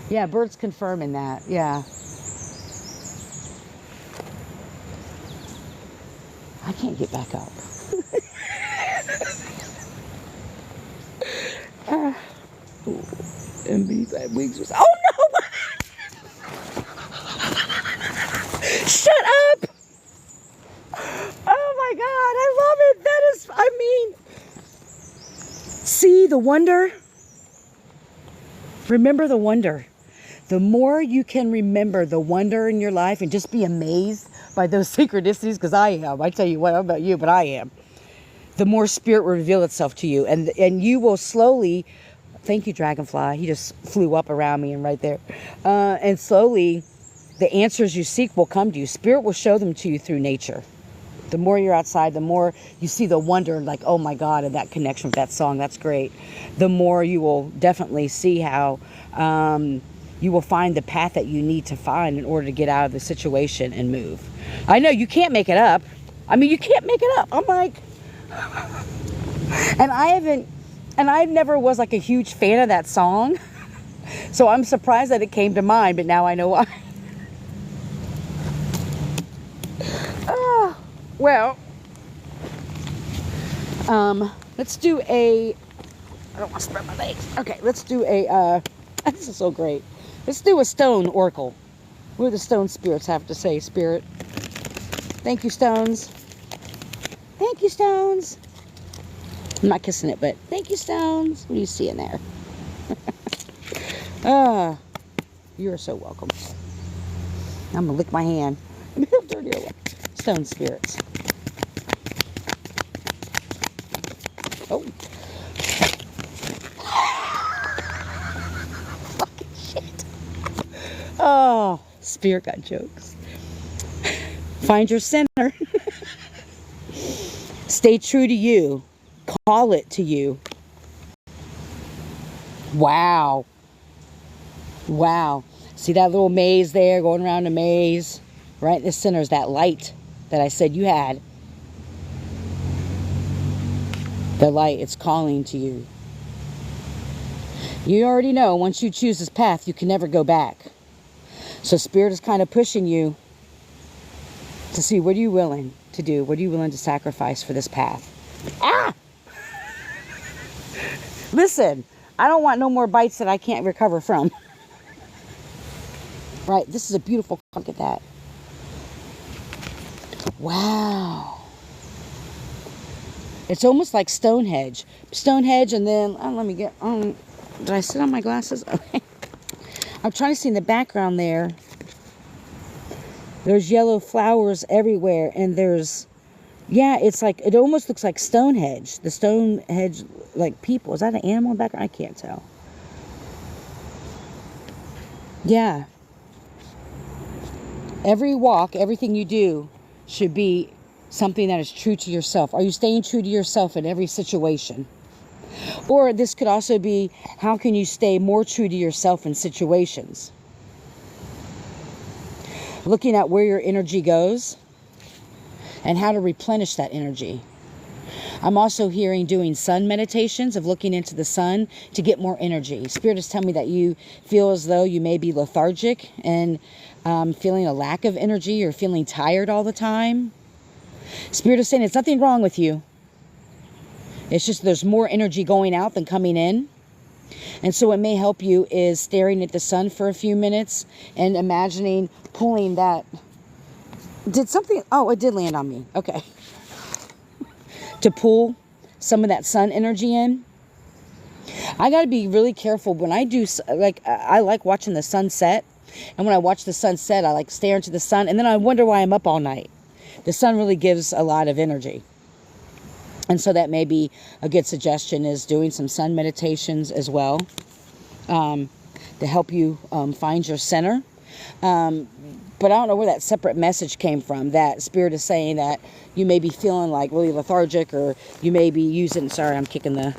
S1: Yeah, birds confirming that. Yeah. I can't get back up. And beneath my wings was... Oh no! Shut up! Oh my God, I love it. That is, I mean, see the wonder? Remember the wonder. The more you can remember the wonder in your life and just be amazed by those synchronicities, because I am. I tell you what, I don't know about you, but I am. The more spirit will reveal itself to you, and you will slowly... Thank you, dragonfly. He just flew up around me and right there. And slowly, the answers you seek will come to you. Spirit will show them to you through nature. The more you're outside, the more you see the wonder, like, oh my God, and that connection with that song, that's great. The more you will definitely see how you will find the path that you need to find in order to get out of the situation and move. I know you can't make it up. I mean, you can't make it up. I'm like, and I never was like a huge fan of that song. So I'm surprised that it came to mind, but now I know why. Well, let's do a, I don't want to spread my legs. Okay, let's do a, this is so great. Let's do a stone oracle. What do the stone spirits have to say, spirit? Thank you, stones. Thank you, stones. I'm not kissing it, but thank you, stones. What do you see in there? You are so welcome. I'm going to lick my hand. Dirty old stone spirits. Oh. Fucking shit. Oh, spirit got jokes. Find your center. Stay true to you. Call it to you. Wow. Wow. See that little maze there, going around the maze? Right in the center is that light that I said you had. The light, it's calling to you. You already know, once you choose this path, you can never go back. So Spirit is kind of pushing you to see, what are you willing to do? What are you willing to sacrifice for this path? Ah! Listen, I don't want no more bites that I can't recover from. Right, this is a beautiful, look at that. Wow. It's almost like Stonehenge. Stonehenge, and then, let me get, did I sit on my glasses? Okay. I'm trying to see in the background there. There's yellow flowers everywhere, and there's, yeah, it's like, it almost looks like Stonehenge. The Stonehenge, like people. Is that an animal in the background? I can't tell. Yeah. Every walk, everything you do should be something that is true to yourself. Are you staying true to yourself in every situation? Or this could also be, how can you stay more true to yourself in situations? Looking at where your energy goes and how to replenish that energy. I'm also hearing doing sun meditations, of looking into the sun to get more energy. Spirit is telling me that you feel as though you may be lethargic and feeling a lack of energy, or feeling tired all the time. Spirit is saying it's nothing wrong with you. It's just there's more energy going out than coming in. And so what may help you is staring at the sun for a few minutes and imagining pulling that. Did something, oh, it did land on me. Okay. To pull some of that sun energy in. I got to be really careful when I do, like, I like watching the sunset. And when I watch the sunset, I like stare into the sun. And then I wonder why I'm up all night. The sun really gives a lot of energy. And so that may be a good suggestion, is doing some sun meditations as well, to help you find your center. But I don't know where that separate message came from. That Spirit is saying that you may be feeling like really lethargic, or you may be using, sorry, I'm kicking the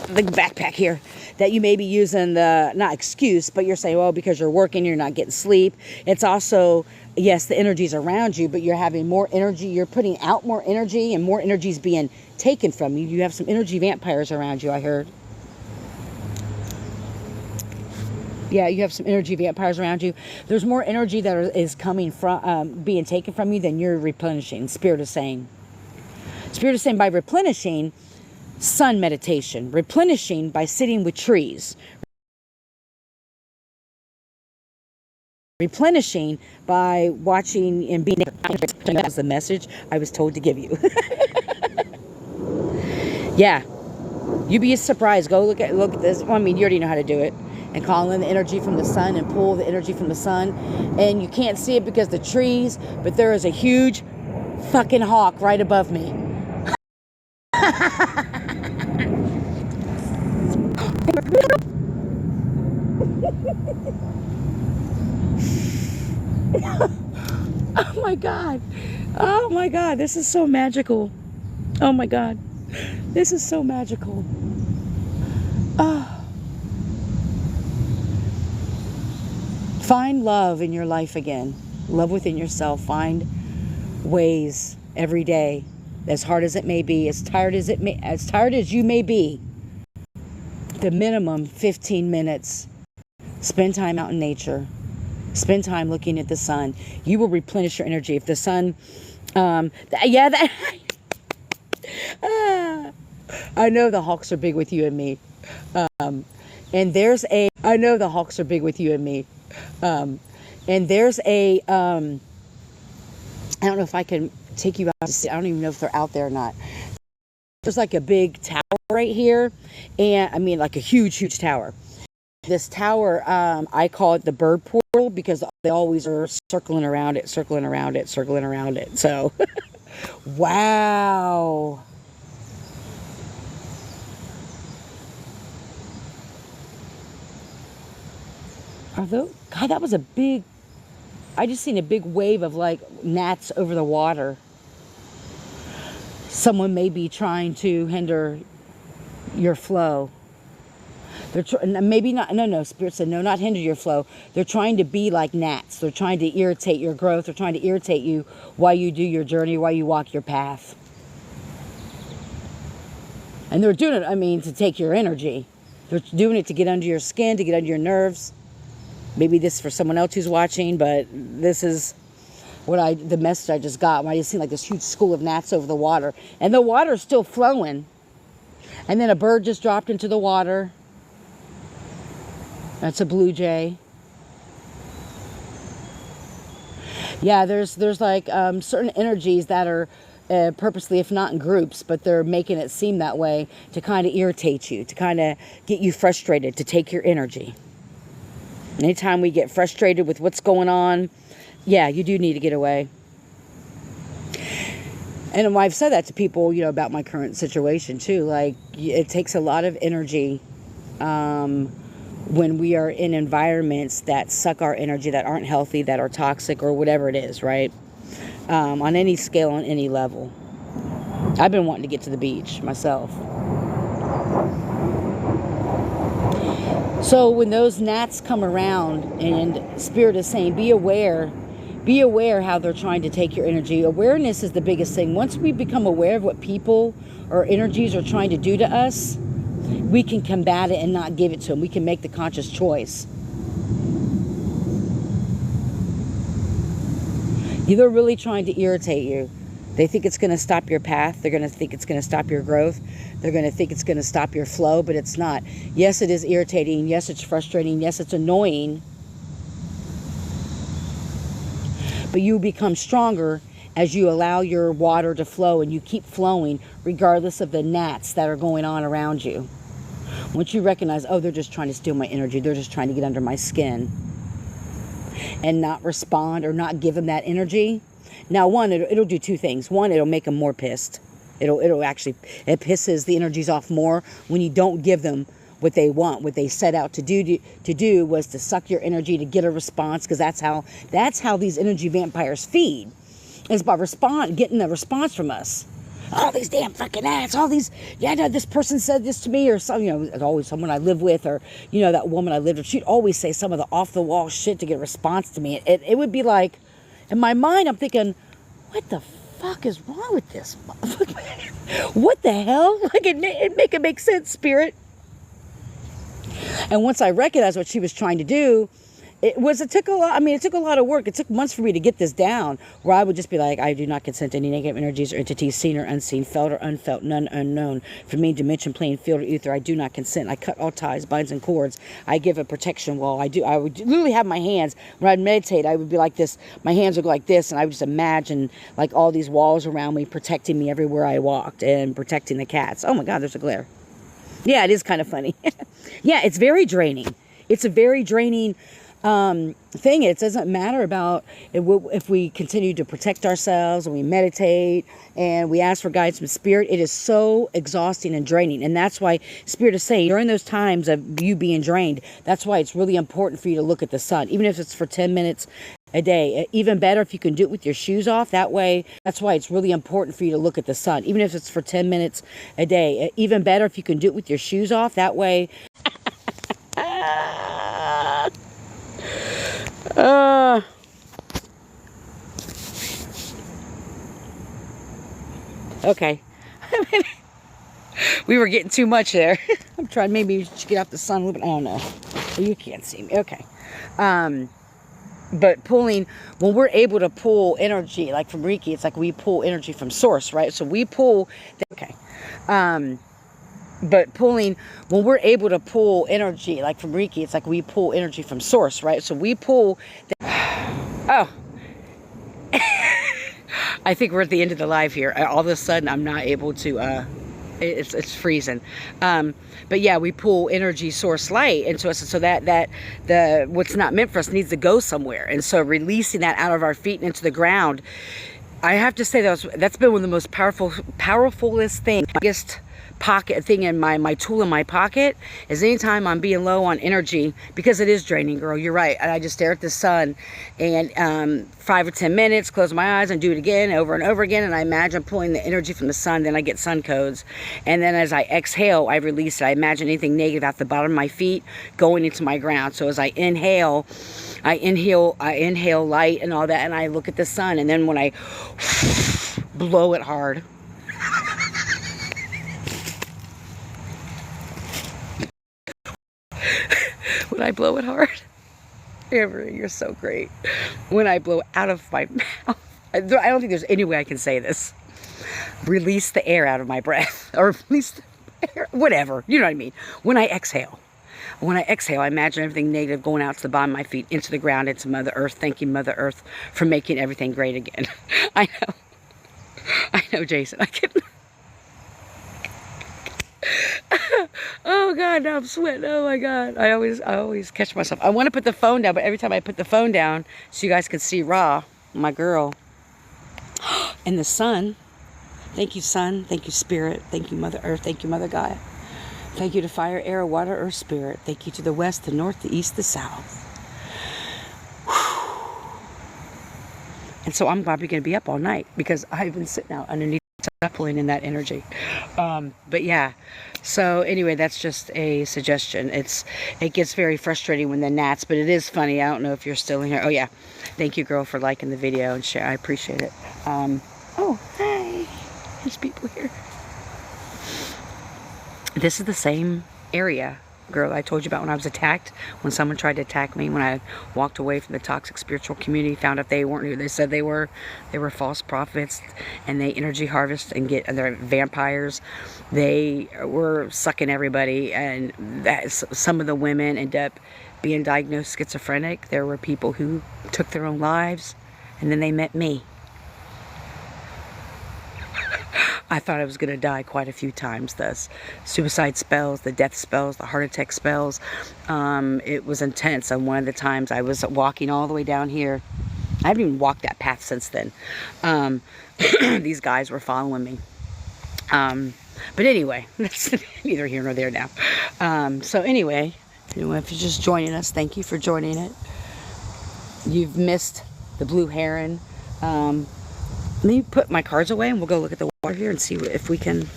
S1: backpack here, that you may be using the, not excuse, but you're saying, well, because you're working, you're not getting sleep. It's also, yes, the energy's around you, but you're having more energy, you're putting out more energy, and more energy is being taken from you. You have some energy vampires around you, I heard. Yeah, you have some energy vampires around you. There's more energy that is coming from, being taken from you than you're replenishing, Spirit is saying. Spirit is saying by replenishing, sun meditation. Replenishing by sitting with trees. Replenishing by watching and being... That was the message I was told to give you. Yeah. You'd be surprised. Go look at this. Well, I mean, you already know how to do it. And call in the energy from the sun and pull the energy from the sun. And you can't see it because the trees, but there is a huge fucking hawk right above me. Oh my God. Oh my God. This is so magical. Oh my God. This is so magical. Oh. Find love in your life again. Love within yourself. Find ways every day, as hard as it may be, as tired as you may be, the minimum 15 minutes. Spend time out in nature. Spend time looking at the sun. You will replenish your energy. If the sun, I know the hawks are big with you and me. I know the hawks are big with you and me. And there's a, I don't know if I can take you out to see, I don't even know if they're out there or not. There's like a big tower right here. And I mean, like a huge, huge tower. This tower, I call it the bird portal because they always are circling around it, circling around it, circling around it. So, wow. God, that was a big, I just seen a big wave of like gnats over the water. Someone may be trying to hinder your flow. Maybe not, no, Spirit said, no, not hinder your flow. They're trying to be like gnats. They're trying to irritate your growth. They're trying to irritate you while you do your journey, while you walk your path. And they're doing it, I mean, to take your energy. They're doing it to get under your skin, to get under your nerves. Maybe this is for someone else who's watching, but this is the message I just got. When I just seen like this huge school of gnats over the water. And the water's still flowing. And then a bird just dropped into the water. That's a blue jay. Yeah, there's like certain energies that are purposely, if not in groups, but they're making it seem that way to kind of irritate you, to kind of get you frustrated, to take your energy. Anytime we get frustrated with what's going on, yeah, you do need to get away. And I've said that to people, you know, about my current situation too. Like, it takes a lot of energy when we are in environments that suck our energy, that aren't healthy, that are toxic, or whatever it is, right? On any scale, on any level. I've been wanting to get to the beach myself. So when those gnats come around, and Spirit is saying, be aware how they're trying to take your energy. Awareness is the biggest thing. Once we become aware of what people or energies are trying to do to us, we can combat it and not give it to them. We can make the conscious choice. They're really trying to irritate you. They think it's going to stop your path. They're going to think it's going to stop your growth. They're going to think it's going to stop your flow, but it's not. Yes, it is irritating. Yes, it's frustrating. Yes, it's annoying. But you become stronger as you allow your water to flow, and you keep flowing regardless of the gnats that are going on around you. Once you recognize, oh, they're just trying to steal my energy. They're just trying to get under my skin. And not respond or not give them that energy. Now, one, it'll do two things. One, it'll make them more pissed. It'll actually, it pisses the energies off more when you don't give them what they want. What they set out to do was to suck your energy, to get a response, because that's how these energy vampires feed, is by getting a response from us. All these damn fucking ads, all these, yeah, no, this person said this to me, or some, always someone I live with, or, that woman I lived with, she'd always say some of the off the wall shit to get a response to me. It would be like, in my mind, I'm thinking, what the fuck is wrong with this? What the hell? Like, it make sense, spirit. And once I recognized what she was trying to do, it took a lot of work. It took months for me to get this down, where I would just be like, I do not consent to any negative energies or entities, seen or unseen, felt or unfelt, none unknown, from me, dimension, plane, field, or ether. I do not consent. I cut all ties, binds, and cords. I give a protection wall. I would literally have my hands, when I'd meditate, I would be like this, my hands would go like this, and I would just imagine like all these walls around me, protecting me everywhere I walked, and protecting the cats. Oh my God, there's a glare. Yeah, it is kind of funny. Yeah, it's very draining. It's a very draining thing. It doesn't matter about if we continue to protect ourselves and we meditate and we ask for guidance from spirit. It is so exhausting and draining, and that's why spirit is saying during those times of you being drained, that's why it's really important for you to look at the sun, even if it's for 10 minutes a day. Even better if you can do it with your shoes off. That way, that's why it's really important for you to look at the sun, even if it's for 10 minutes a day. Even better if you can do it with your shoes off. That way. Okay. We were getting too much there. I'm trying, maybe you should get off the sun a little bit. Oh no, you can't see me. Okay. But pulling, when we're able to pull energy, like from Reiki, it's like we pull energy from source, right? So we pull, okay. But pulling, when we're able to pull energy, like from Reiki, it's like we pull energy from source, right? So we pull, oh, I think we're at the end of the live here. All of a sudden, I'm not able to, it's freezing. But yeah, we pull energy source light into us, so that the what's not meant for us needs to go somewhere. And so releasing that out of our feet and into the ground, I have to say that's been one of the most powerfulest things. Biggest pocket thing in my tool in my pocket is anytime I'm being low on energy, because it is draining, girl, you're right, and I just stare at the sun and 5 or 10 minutes, close my eyes and do it again, over and over again, and I imagine pulling the energy from the sun. Then I get sun codes, and then as I exhale, I release it. I imagine anything negative at the bottom of my feet going into my ground. So as I inhale light and all that, and I look at the sun, and then when I blow it hard, when I blow it hard, Amber, you're so great. When I blow out of my mouth, I don't think there's any way I can say this. Release the air out of my breath, or release the air, whatever, you know what I mean. When I exhale, I imagine everything negative going out to the bottom of my feet, into the ground, into Mother Earth. Thank you, Mother Earth, for making everything great again. I know, Jason, I couldn't. Oh God, now I'm sweating. Oh my God, I always catch myself. I want to put the phone down, but every time I put the phone down, so you guys can see Ra, my girl, and the sun. Thank you, sun. Thank you, spirit. Thank you, Mother Earth. Thank you, Mother Gaia. Thank you to fire, air, water, earth, spirit. Thank you to the west, the north, the east, the south. And so I'm probably going to be up all night, because I've been sitting out underneath, pulling in that energy. But yeah, so anyway, that's just a suggestion. It gets very frustrating when the gnats, but it is funny. I don't know if you're still in here. Oh yeah, thank you, girl, for liking the video and share. I appreciate it. Oh, hi, there's people here. This is the same area, girl, I told you about when I was attacked, when someone tried to attack me, when I walked away from the toxic spiritual community, found out they weren't who they said they were false prophets, and they energy harvest and they're vampires. They were sucking everybody, and some of the women end up being diagnosed schizophrenic. There were people who took their own lives, and then they met me. I thought I was going to die quite a few times. The suicide spells, the death spells, the heart attack spells. It was intense. And one of the times I was walking all the way down here. I haven't even walked that path since then. These guys were following me. But anyway, that's neither here nor there now. So anyway, if you're just joining us, thank you for joining it. You've missed the blue heron. Let me put my cards away and we'll go look at the water here and see if we can.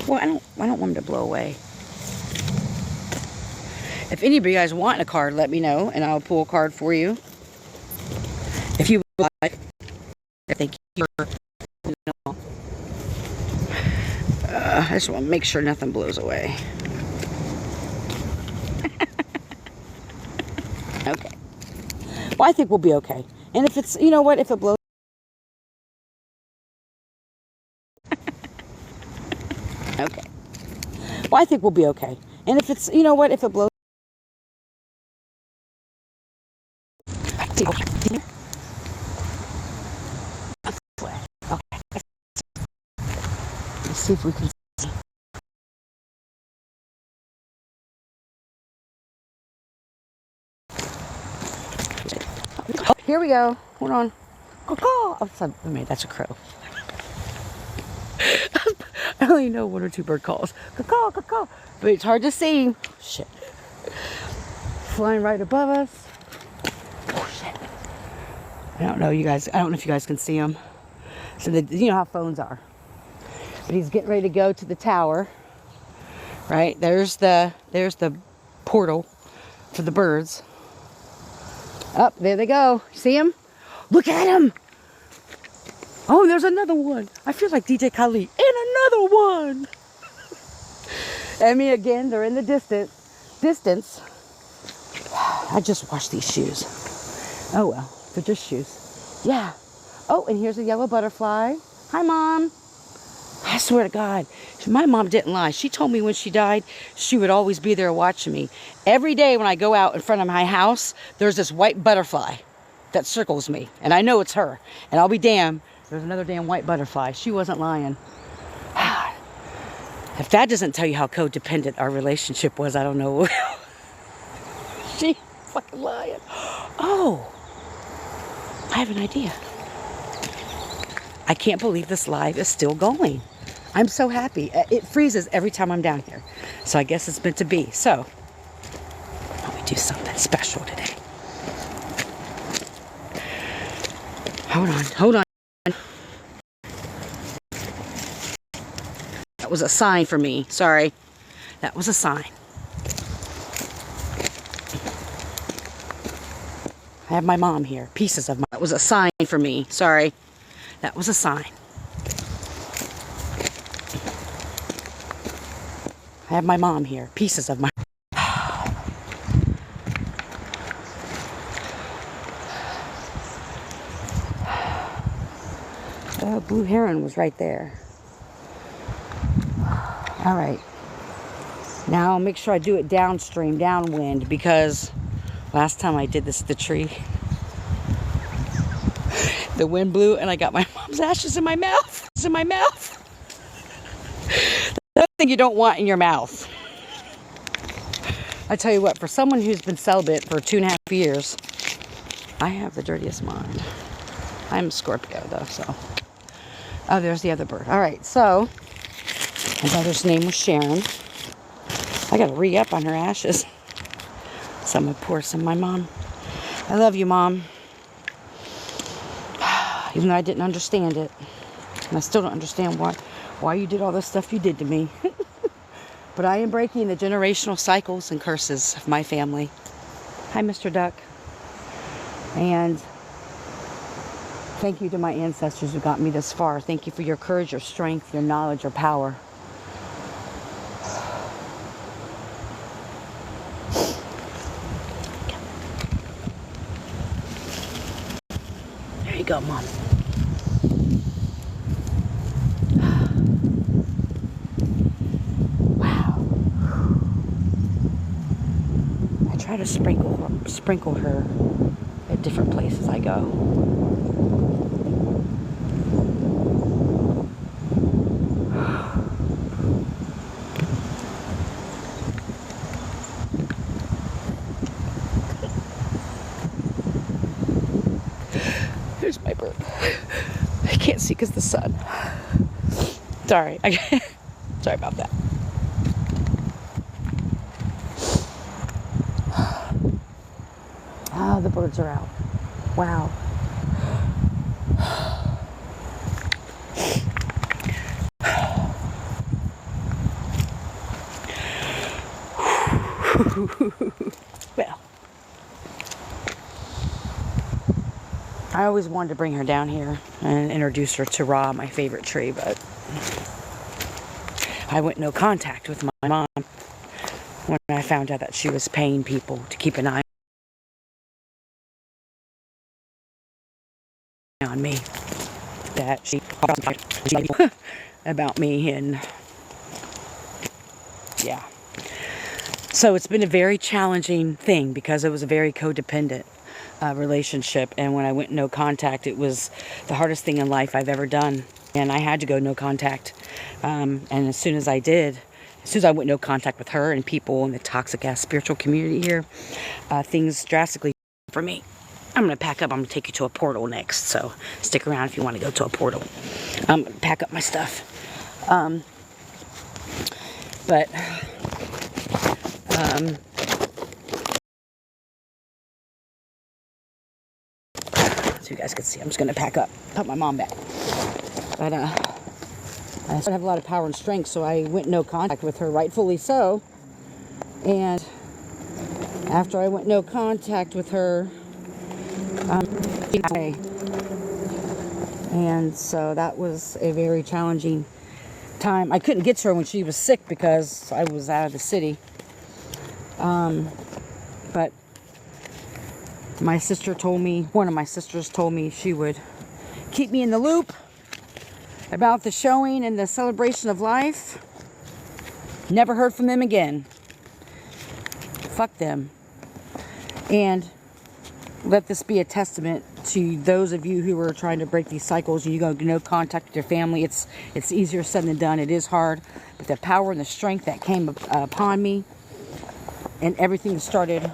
S1: Well, I don't want them to blow away. If anybody guys want a card, let me know and I'll pull a card for you. If you would like. Thank you for, I just want to make sure nothing blows away. Okay. Well, I think we'll be okay. And if it's, you know what, if it blows. Okay. Well, I think we'll be okay. And if it's, you know what, if it blows. Okay. Let's see if we can. Oh, here we go. Hold on. Oh, that's a crow. I only know one or two bird calls. Caw, caw, caw. But it's hard to see. Shit. Flying right above us. Oh, shit. I don't know, you guys. I don't know if you guys can see him. So, you know how phones are. But he's getting ready to go to the tower. Right? There's the portal for the birds. Up, there they go. See him? Look at him. Oh, there's another one. I feel like DJ Khaled. And another one. I mean, again, they're in the distance. I just washed these shoes. Oh, well. They're just shoes. Yeah. Oh, and here's a yellow butterfly. Hi, Mom. I swear to God, my mom didn't lie. She told me when she died, she would always be there watching me. Every day when I go out in front of my house, there's this white butterfly that circles me. And I know it's her. And I'll be damned. There's another damn white butterfly. She wasn't lying. If that doesn't tell you how codependent our relationship was, I don't know. She fucking lying. Oh, I have an idea. I can't believe this live is still going. I'm so happy. It freezes every time I'm down here. So I guess it's meant to be. So, let me do something special today. Hold on. That was a sign for me. Sorry. That was a sign. I have my mom here. Pieces of my... That was a sign for me. Sorry. That was a sign. I have my mom here. Pieces of my... Oh, blue heron was right there. All right. Now I'll make sure I do it downstream, downwind, because last time I did this, the tree, the wind blew and I got my mom's ashes in my mouth. It's in my mouth. That's the thing you don't want in your mouth. I tell you what, for someone who's been celibate for 2.5 years, I have the dirtiest mind. I'm a Scorpio though, so. Oh, there's the other bird. All right, so my brother's name was Sharon. I gotta re-up on her ashes. So I'm gonna pour some. My mom. I love you, Mom. Even though I didn't understand it. And I still don't understand why you did all the stuff you did to me. But I am breaking the generational cycles and curses of my family. Hi, Mr. Duck. And thank you to my ancestors who got me this far. Thank you for your courage, your strength, your knowledge, your power. There you go, Mom. Wow. I try to sprinkle her at different places I go. There's my bird. I can't see because the sun. Sorry. Sorry about that. Oh, the birds are out. Wow. Well, I always wanted to bring her down here and introduce her to Ra, my favorite tree, but I went no contact with my mom when I found out that she was paying people to keep an eye on me. That she about me, and yeah. So it's been a very challenging thing because it was a very codependent relationship, and when I went no contact, it was the hardest thing in life I've ever done, and I had to go no contact. And as soon as I did, as soon as I went no contact with her and people in the toxic ass spiritual community here, things drastically for me. I'm gonna pack up. I'm gonna take you to a portal next, so stick around if you want to go to a portal. I'm gonna pack up my stuff. So you guys can see, I'm just gonna pack up, put my mom back. But I still have a lot of power and strength, so I went no contact with her, rightfully so. And after I went no contact with her, and so that was a very challenging time. I couldn't get to her when she was sick because I was out of the city. But my sister told me, one of my sisters told me she would keep me in the loop about the showing and the celebration of life. Never heard from them again. Fuck them. And let this be a testament to those of you who are trying to break these cycles. You go no contact with your family. It's easier said than done. It is hard, but the power and the strength that came upon me, and everything started.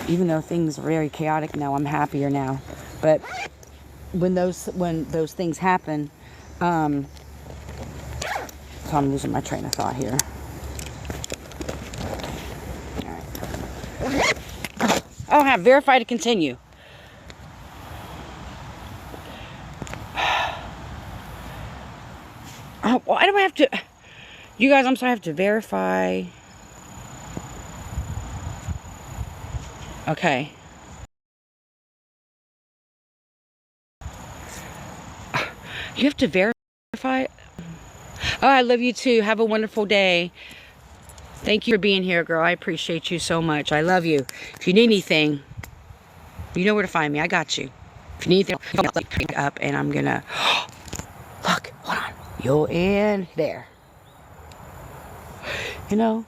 S1: Even though things are very chaotic now, I'm happier now. But when those things happen, so I'm losing my train of thought here. All right. I'll have verify to continue. Why do I have to? You guys, I'm sorry, I have to verify. Okay. You have to verify. Oh, I love you too. Have a wonderful day. Thank you for being here, girl. I appreciate you so much. I love you. If you need anything, you know where to find me. I got you. If you need anything, up, and I'm gonna look. Hold on. You're in there. You know,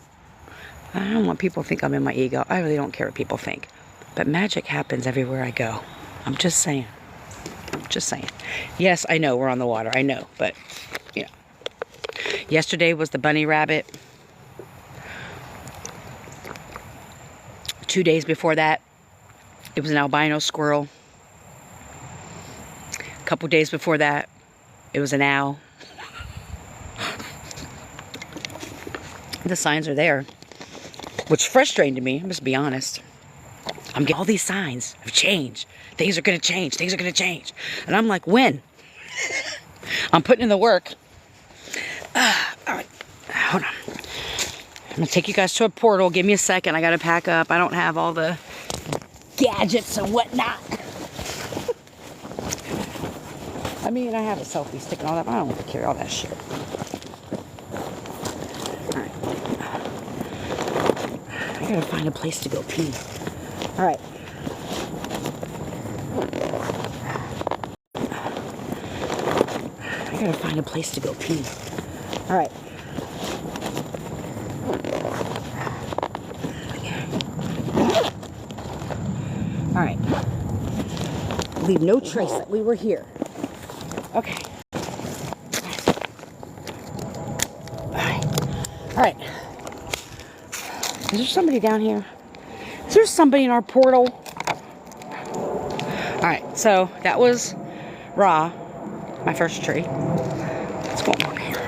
S1: I don't want people to think I'm in my ego. I really don't care what people think. But magic happens everywhere I go. I'm just saying. Just saying. Yes, I know we're on the water. I know, but you know. Yesterday was the bunny rabbit. 2 days before that, it was an albino squirrel. A couple days before that, it was an owl. The signs are there, which frustrated me. I must be honest. I'm getting all these signs of change. Things are going to change. Things are going to change. And I'm like, when? I'm putting in the work. All right. Hold on. I'm going to take you guys to a portal. Give me a second. I got to pack up. I don't have all the gadgets and whatnot. I mean, I have a selfie stick and all that, but I don't want to carry all that shit. All right. I got to find a place to go pee. All right. I gotta find a place to go pee. All right. All right. Leave no trace that we were here. Okay. All right. Is there somebody down here? Is there somebody in our portal? All right. So that was Ra, my first tree. What's going on here?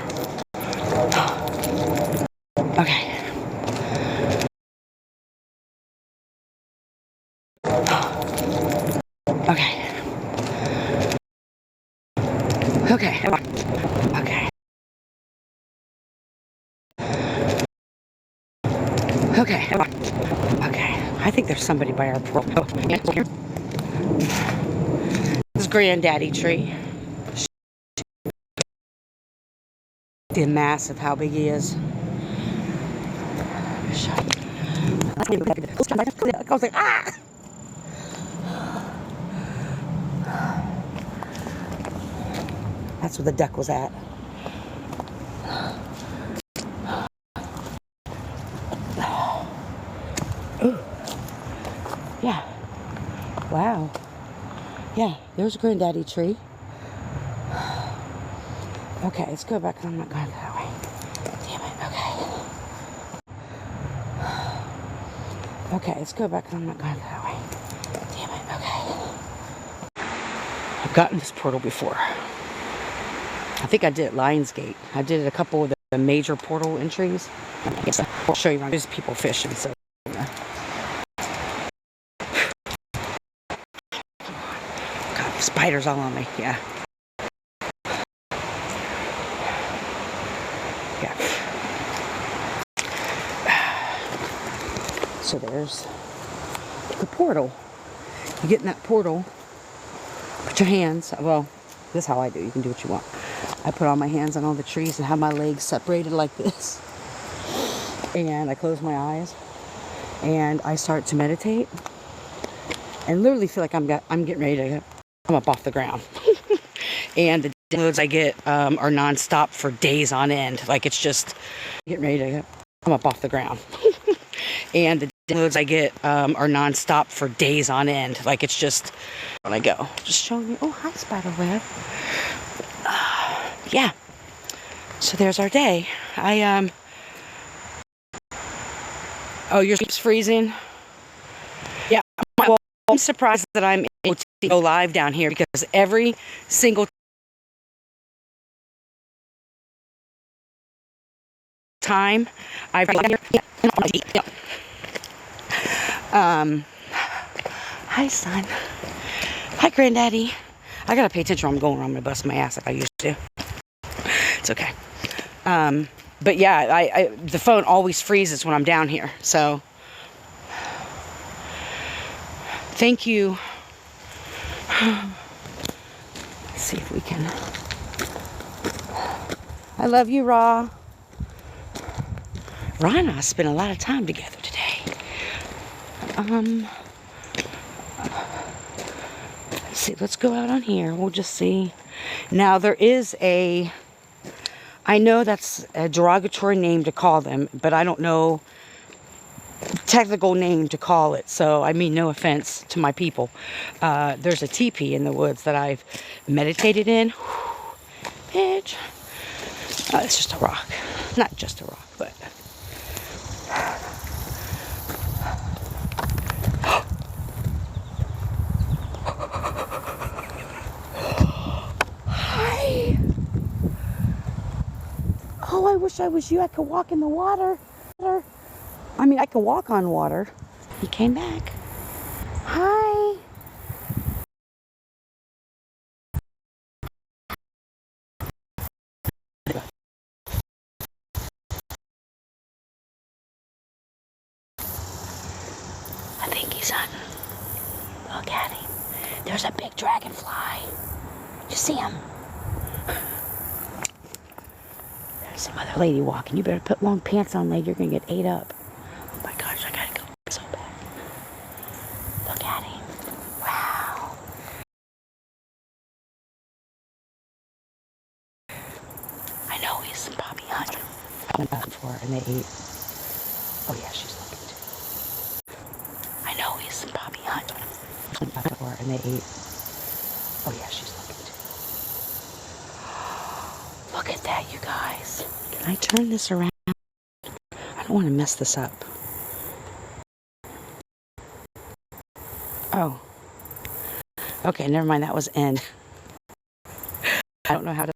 S1: Okay. Okay. Okay. Okay. Okay. I think there's somebody by our portal. This is Granddaddy tree. The mass of how big he is. I was like, ah! That's where the duck was at. Ooh. Yeah. Wow. Yeah, there's a Granddaddy tree. Okay, let's go back. I'm not going that way. Damn it. Okay. Okay, let's go back. I'm not going that way. Damn it. Okay. I've gotten this portal before. I think I did it Lionsgate. I did it a couple of the major portal entries. I'll show you around. There's people fishing, so. God, spiders all on me. Yeah. Yeah. So there's the portal. You get in that portal, put your hands, well, this is how I do. You can do what you want. I put all my hands on all the trees and have my legs separated like this. And I close my eyes and I start to meditate and literally feel like I'm getting ready to come up off the ground. And the downloads I get are nonstop for days on end. Like it's just getting ready to come up off the ground. And the downloads I get are nonstop for days on end. Like it's just when I go, just showing you. Oh, hi, spiderweb. Yeah. So there's our day. Oh, your sleep's freezing. Yeah. Well, I'm surprised that I'm able to go live down here because every single time I've hi, son. Hi, Granddaddy. I gotta pay attention where I'm going or I'm gonna bust my ass like I used to. It's okay. But yeah, the phone always freezes when I'm down here. So thank you. Let's see if we can. I love you, Ra. Ra and I spent a lot of time together today. Let's see. Let's go out on here. We'll just see. Now there is a. I know that's a derogatory name to call them, but I don't know technical name to call it. So I mean, no offense to my people. There's a teepee in the woods that I've meditated in. Bitch. It's just a rock. Not just a rock, but. Hi. Oh, I wish I was you. I could walk in the water. I mean, I can walk on water. He came back. Hi. I think he's on. Look at him. There's a big dragonfly. You see him? There's some other lady walking. You better put long pants on, lady. You're going to get ate up. Oh my gosh, I got to go so bad. Look at him. Wow. I know he's probably hunting. I went back for her and they ate. Oh yeah, she's looking too. I know he's probably hunting. I went back for her and they ate. Oh yeah, she's looking too. Look at that, you guys. Can I turn this around? I don't want to mess this up. Oh. Okay, never mind. That was end. I don't know how to.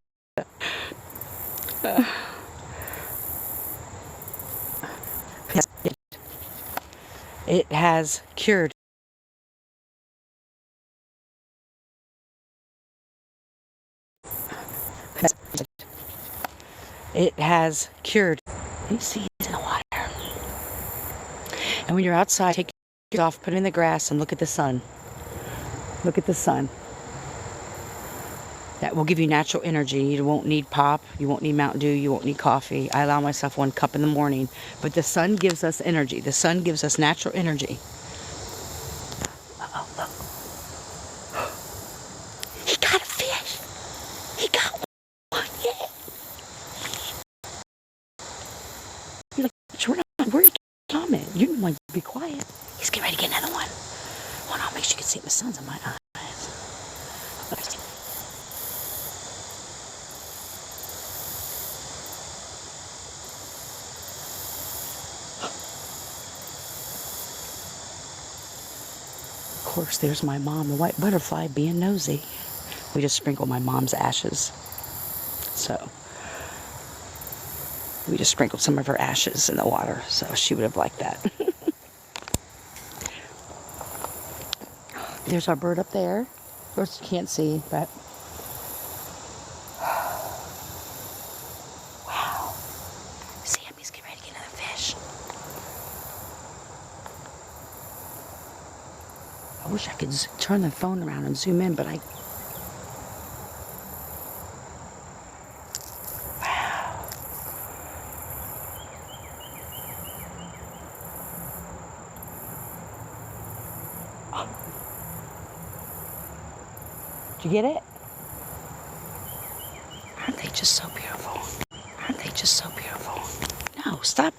S1: It has cured it has cured. You see it in the water. And when you're outside, take your off, put it in the grass, and look at the sun. Look at the sun. That will give you natural energy. You won't need pop. You won't need Mountain Dew. You won't need coffee. I allow myself 1 cup in the morning. But the sun gives us energy. The sun gives us natural energy. Uh-oh, look. He got a fish. He got one. Yeah. You're like, Jordan, where are you coming? You're like, be quiet. He's getting ready to get another one. Hold on, make sure you can see the sun's in my eyes. Of course, there's my mom, the white butterfly, being nosy. We just sprinkled my mom's ashes. So, we just sprinkled some of her ashes in the water, so she would have liked that. There's our bird up there. Of course, you can't see, but... Wow. See him? He's getting ready to get another fish. I wish I could turn the phone around and zoom in, but I... Wow. Oh. Did you get it? Aren't they just so beautiful? Aren't they just so beautiful? No, stop.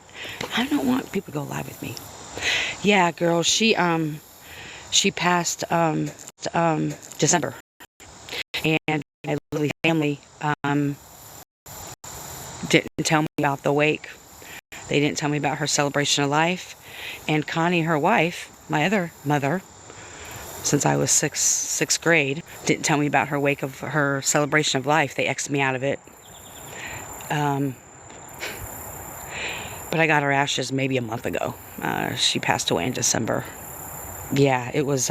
S1: I don't want people to go live with me. Yeah, girl, she passed December, and my lovely family didn't tell me about the wake. They didn't tell me about her celebration of life. And Connie, her wife, my other mother, since I was sixth grade, didn't tell me about her wake of her celebration of life. They X'd me out of it. But I got her ashes maybe a month ago. She passed away in December. Yeah, it was,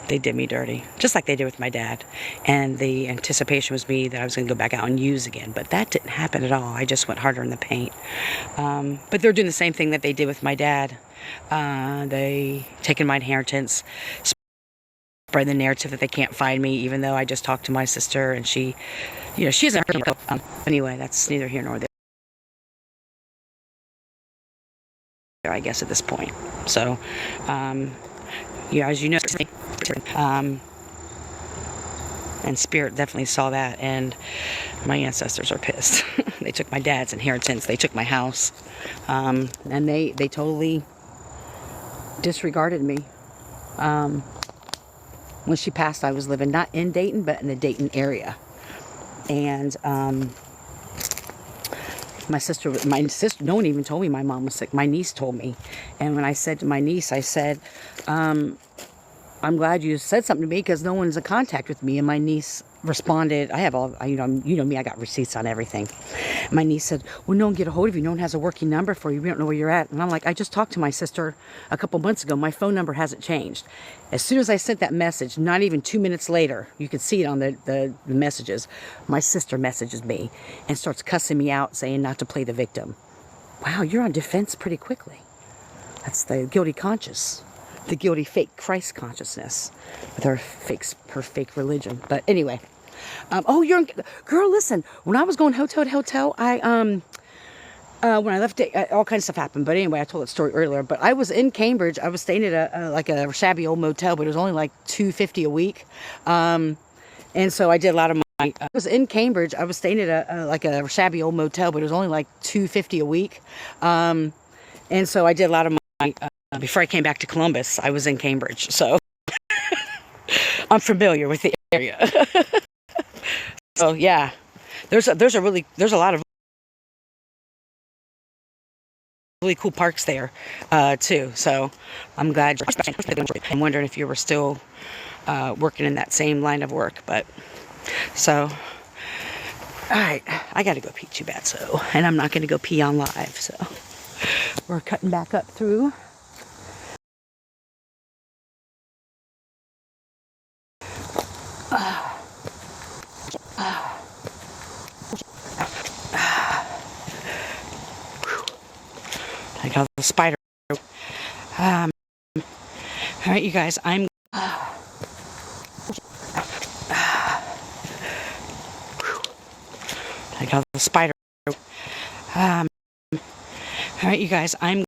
S1: they did me dirty, just like they did with my dad. And the anticipation was me that I was going to go back out and use again, but that didn't happen at all. I just went harder in the paint. But they're doing the same thing that they did with my dad. They taken my inheritance, spread the narrative that they can't find me, even though I just talked to my sister and she, you know, she isn't. Anyway, that's neither here nor there, I guess, at this point. So, yeah, as you know, and Spirit definitely saw that, and my ancestors are pissed. They took my dad's inheritance, they took my house, and they totally disregarded me. When she passed, I was living not in Dayton, but in the Dayton area, and my sister, no one even told me my mom was sick. My niece told me. And when I said to my niece, I said, I'm glad you said something to me because no one's in contact with me. And my niece responded, I have all, you know me, I got receipts on everything. My niece said, well, no one get a hold of you. No one has a working number for you. We don't know where you're at. And I'm like, I just talked to my sister a couple months ago. My phone number hasn't changed. As soon as I sent that message, not even 2 minutes later, you could see it on the messages, my sister messages me and starts cussing me out, saying not to play the victim. Wow, you're on defense pretty quickly. That's the guilty conscience. The guilty fake Christ consciousness with her fake religion. But anyway, girl, listen, when I was going hotel to hotel, when I left, all kinds of stuff happened. But anyway, I told that story earlier. But I was in Cambridge. I was staying at a shabby old motel, but it was only like $250 a week. And so I did a lot of money. I was in Cambridge. I was staying at a shabby old motel, but it was only like $250 a week. And so I did a lot of money. Before I came back to Columbus, I was in Cambridge. So I'm familiar with the area. So yeah, there's a lot of really cool parks there too. So I'm glad I'm wondering if you were still working in that same line of work. But so, all right, I got to go pee too bad. So, and I'm not going to go pee on live. So we're cutting back up through. I got the spider. All right, you guys, I got the spider. All right, you guys, I'm